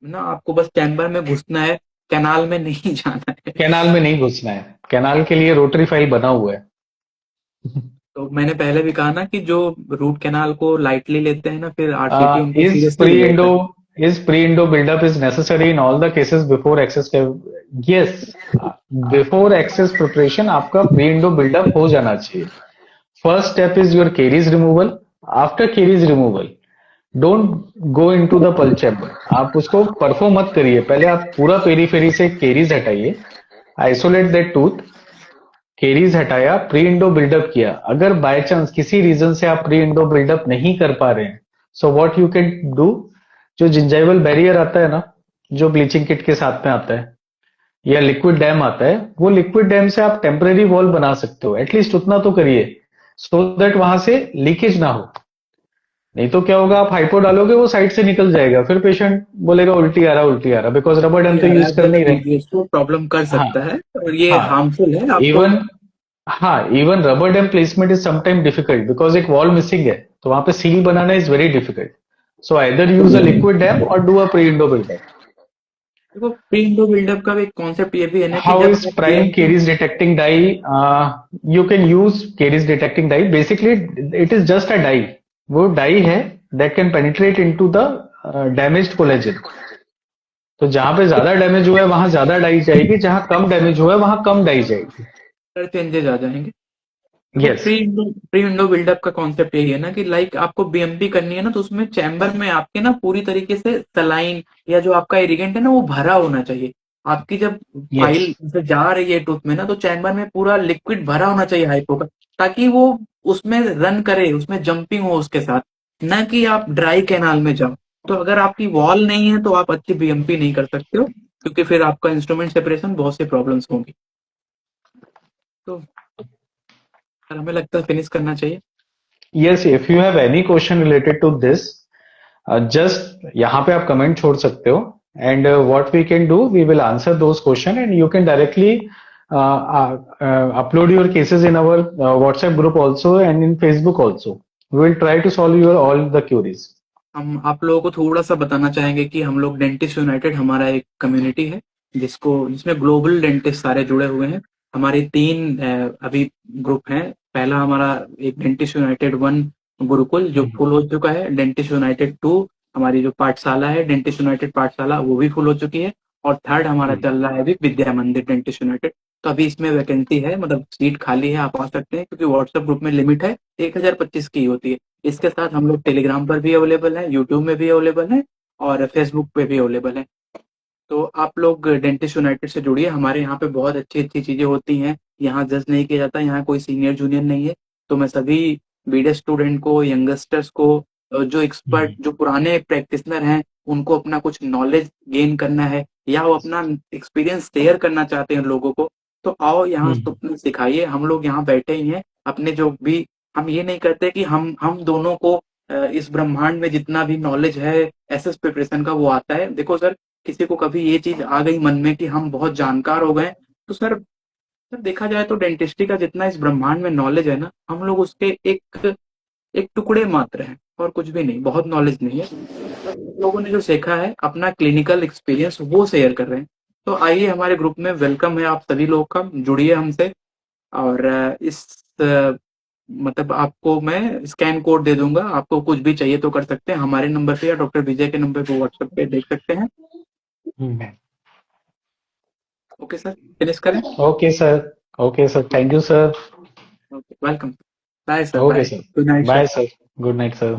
ना, आपको बस चैम्बर में घुसना है, कैनाल में नहीं जाना है। कैनाल में नहीं घुसना है, कैनाल के लिए रोटरी फाइल बना हुआ है। तो मैंने पहले भी कहा ना कि जो रूट कैनाल को लाइटली लेते हैं ना, फिर आरसीटी उनको इज सीरियसली प्री ले इंडो लेता है। is pre-indo buildup is necessary in all the cases before access yes, before access preparation आपका pre-indo buildup हो जाना चाहिए। First step is your caries removal। After caries removal don't go into the पल चैम्बर, आप उसको परफॉर्म मत करिए, पहले आप पूरा पेरीफेरी से केरीज हटाइए, आइसोलेट दैट टूथ, केरीज हटाया, प्री इंडो बिल्डअप किया। अगर बाय चांस किसी रीजन से आप प्री इंडो बिल्डअप नहीं कर पा रहे हैं, so what you can do, जो जिंजाइवल बैरियर आता है ना, जो ब्लीचिंग किट के साथ में आता है, या लिक्विड डैम आता है, वो लिक्विड डैम से आप टेम्परेरी वॉल बना सकते हो, एटलीस्ट उतना तो करिए, सो दैट वहां से लीकेज ना हो। नहीं तो क्या होगा, आप हाइपो डालोगे वो साइड से निकल जाएगा, फिर पेशेंट बोलेगा उल्टी आ रहा उल्टी आ रहा, बिकॉज रबर डैम ये तो आ रहा यूज है, कर नहीं रहे। बिल्कुल इसको प्रॉब्लम कर हाँ सकता है, और ये हाँ। हार्मफुल है आपको। इवन, हाँ, even rubber dam placement is sometime difficult because एक वॉल मिसिंग है, तो वहां पे सील बनाना is very difficult. So either use a liquid dam और do a pre endo buildup. देखो, प्री इंडो बिल्डअप का भी एक कॉन्सेप्ट ये भी है ना कि हाउ जब इज आप prime BMP, caries detecting dye? You can use caries detecting dye, basically it is just a dye, वो dye है that can penetrate into the damaged collagen। तो जहां पे ज्यादा डैमेज हुआ है वहां ज्यादा डाई जाएगी, जहां कम डैमेज हुआ है वहां कम डाई जाएगी। कलर चेंजेस आ जाएंगे। देखो, यस प्री विंडो बिल्डअप का कॉन्सेप्ट यही है ना कि लाइक आपको बीएमपी करनी है ना, तो उसमें चैम्बर में आपके ना पूरी तरीके से सलाइन या जो आपका इरिगेंट है ना वो भरा होना चाहिए। आपकी जब यस फाइल से जा रही है टूथ में ना, तो चैम्बर में पूरा लिक्विड भरा होना चाहिए हाइपो का, ताकि वो उसमें रन करे, उसमें जंपिंग हो उसके साथ, ना कि आप ड्राई कैनाल में जाओ। तो अगर आपकी वॉल नहीं है तो आप अच्छी बीएमपी नहीं कर सकते हो, क्योंकि फिर आपका इंस्ट्रूमेंट सेपरेशन बहुत सी प्रॉब्लम्स होंगी। तो सर हमें लगता है फिनिश करना चाहिए। Yes, if you have any question related to this, just यहाँ पे आप कमेंट छोड़ सकते हो, and what we can do, we will answer those questions and you can directly upload your cases in our WhatsApp group also and in Facebook also. We will try to solve your all the queries. हम आप लोगों को थोड़ा सा बताना चाहेंगे कि हम लोग डेंटिस्ट यूनाइटेड हमारा एक कम्युनिटी है, जिसमें ग्लोबल डेंटिस्ट सारे जुड़े हुए हैं। हमारे 3 अभी ग्रुप हैं। पहला हमारा एक डेंटिस्ट यूनाइटेड 1 गुरुकुल जो फुल हो चुका है, डेंटिस्ट यूनाइटेड 2 हमारी जो पाठशाला है, डेंटिस्ट यूनाइटेड पाठशाला वो भी फुल हो चुकी है, और थर्ड हमारा चल रहा है अभी विद्या मंदिर डेंटिस्ट यूनाइटेड। तो अभी इसमें वैकेंसी है, मतलब सीट खाली है, आप आ सकते हैं, क्योंकि व्हाट्सएप ग्रुप में लिमिट है 1025 की होती है। इसके साथ हम लोग टेलीग्राम पर भी अवेलेबल है, यूट्यूब में भी अवेलेबल है, और फेसबुक पे भी अवेलेबल है। तो आप लोग डेंटिस्ट यूनाइटेड से जुड़िए, हमारे यहाँ पे बहुत अच्छी अच्छी चीजें होती हैं। यहाँ जज नहीं किया जाता, यहाँ कोई सीनियर जूनियर नहीं है। तो मैं सभी बीडे स्टूडेंट को, यंगस्टर्स को, जो एक्सपर्ट, जो पुराने प्रैक्टिशनर हैं, उनको अपना कुछ नॉलेज गेन करना है, या वो अपना एक्सपीरियंस शेयर करना चाहते हैं लोगों को, तो आओ यहाँ हम्म तो सिखाइए। हम लोग यहाँ बैठे ही हैं, अपने जो भी, हम ये नहीं करते कि हम दोनों को इस ब्रह्मांड में जितना भी नॉलेज है एसएस प्रिपरेशन का, वो आता है। देखो सर, किसी को कभी ये चीज आ गई मन में कि हम बहुत जानकार हो गए, तो सर देखा जाए तो डेंटिस्ट्री का जितना इस ब्रह्मांड में नॉलेज है ना, हम लोग उसके एक एक टुकड़े मात्र हैं, और कुछ भी नहीं, बहुत नॉलेज नहीं है। बस लोगों ने जो सीखा है, अपना क्लिनिकल एक्सपीरियंस वो शेयर कर रहे हैं। तो आइए, हमारे ग्रुप में वेलकम है आप सभी लोग का, जुड़िए हमसे। और मतलब आपको मैं स्कैन कोड दे दूंगा, आपको कुछ भी चाहिए तो कर सकते हैं हमारे नंबर पे, या डॉक्टर विजय के नंबर पे व्हाट्सएप पे देख सकते हैं। हम्म। ओके सर, फिनिश करें। Okay sir, okay sir, thank you sir. Okay, welcome. Bye sir, okay bye, sir, good night bye sir. Sir, good night sir.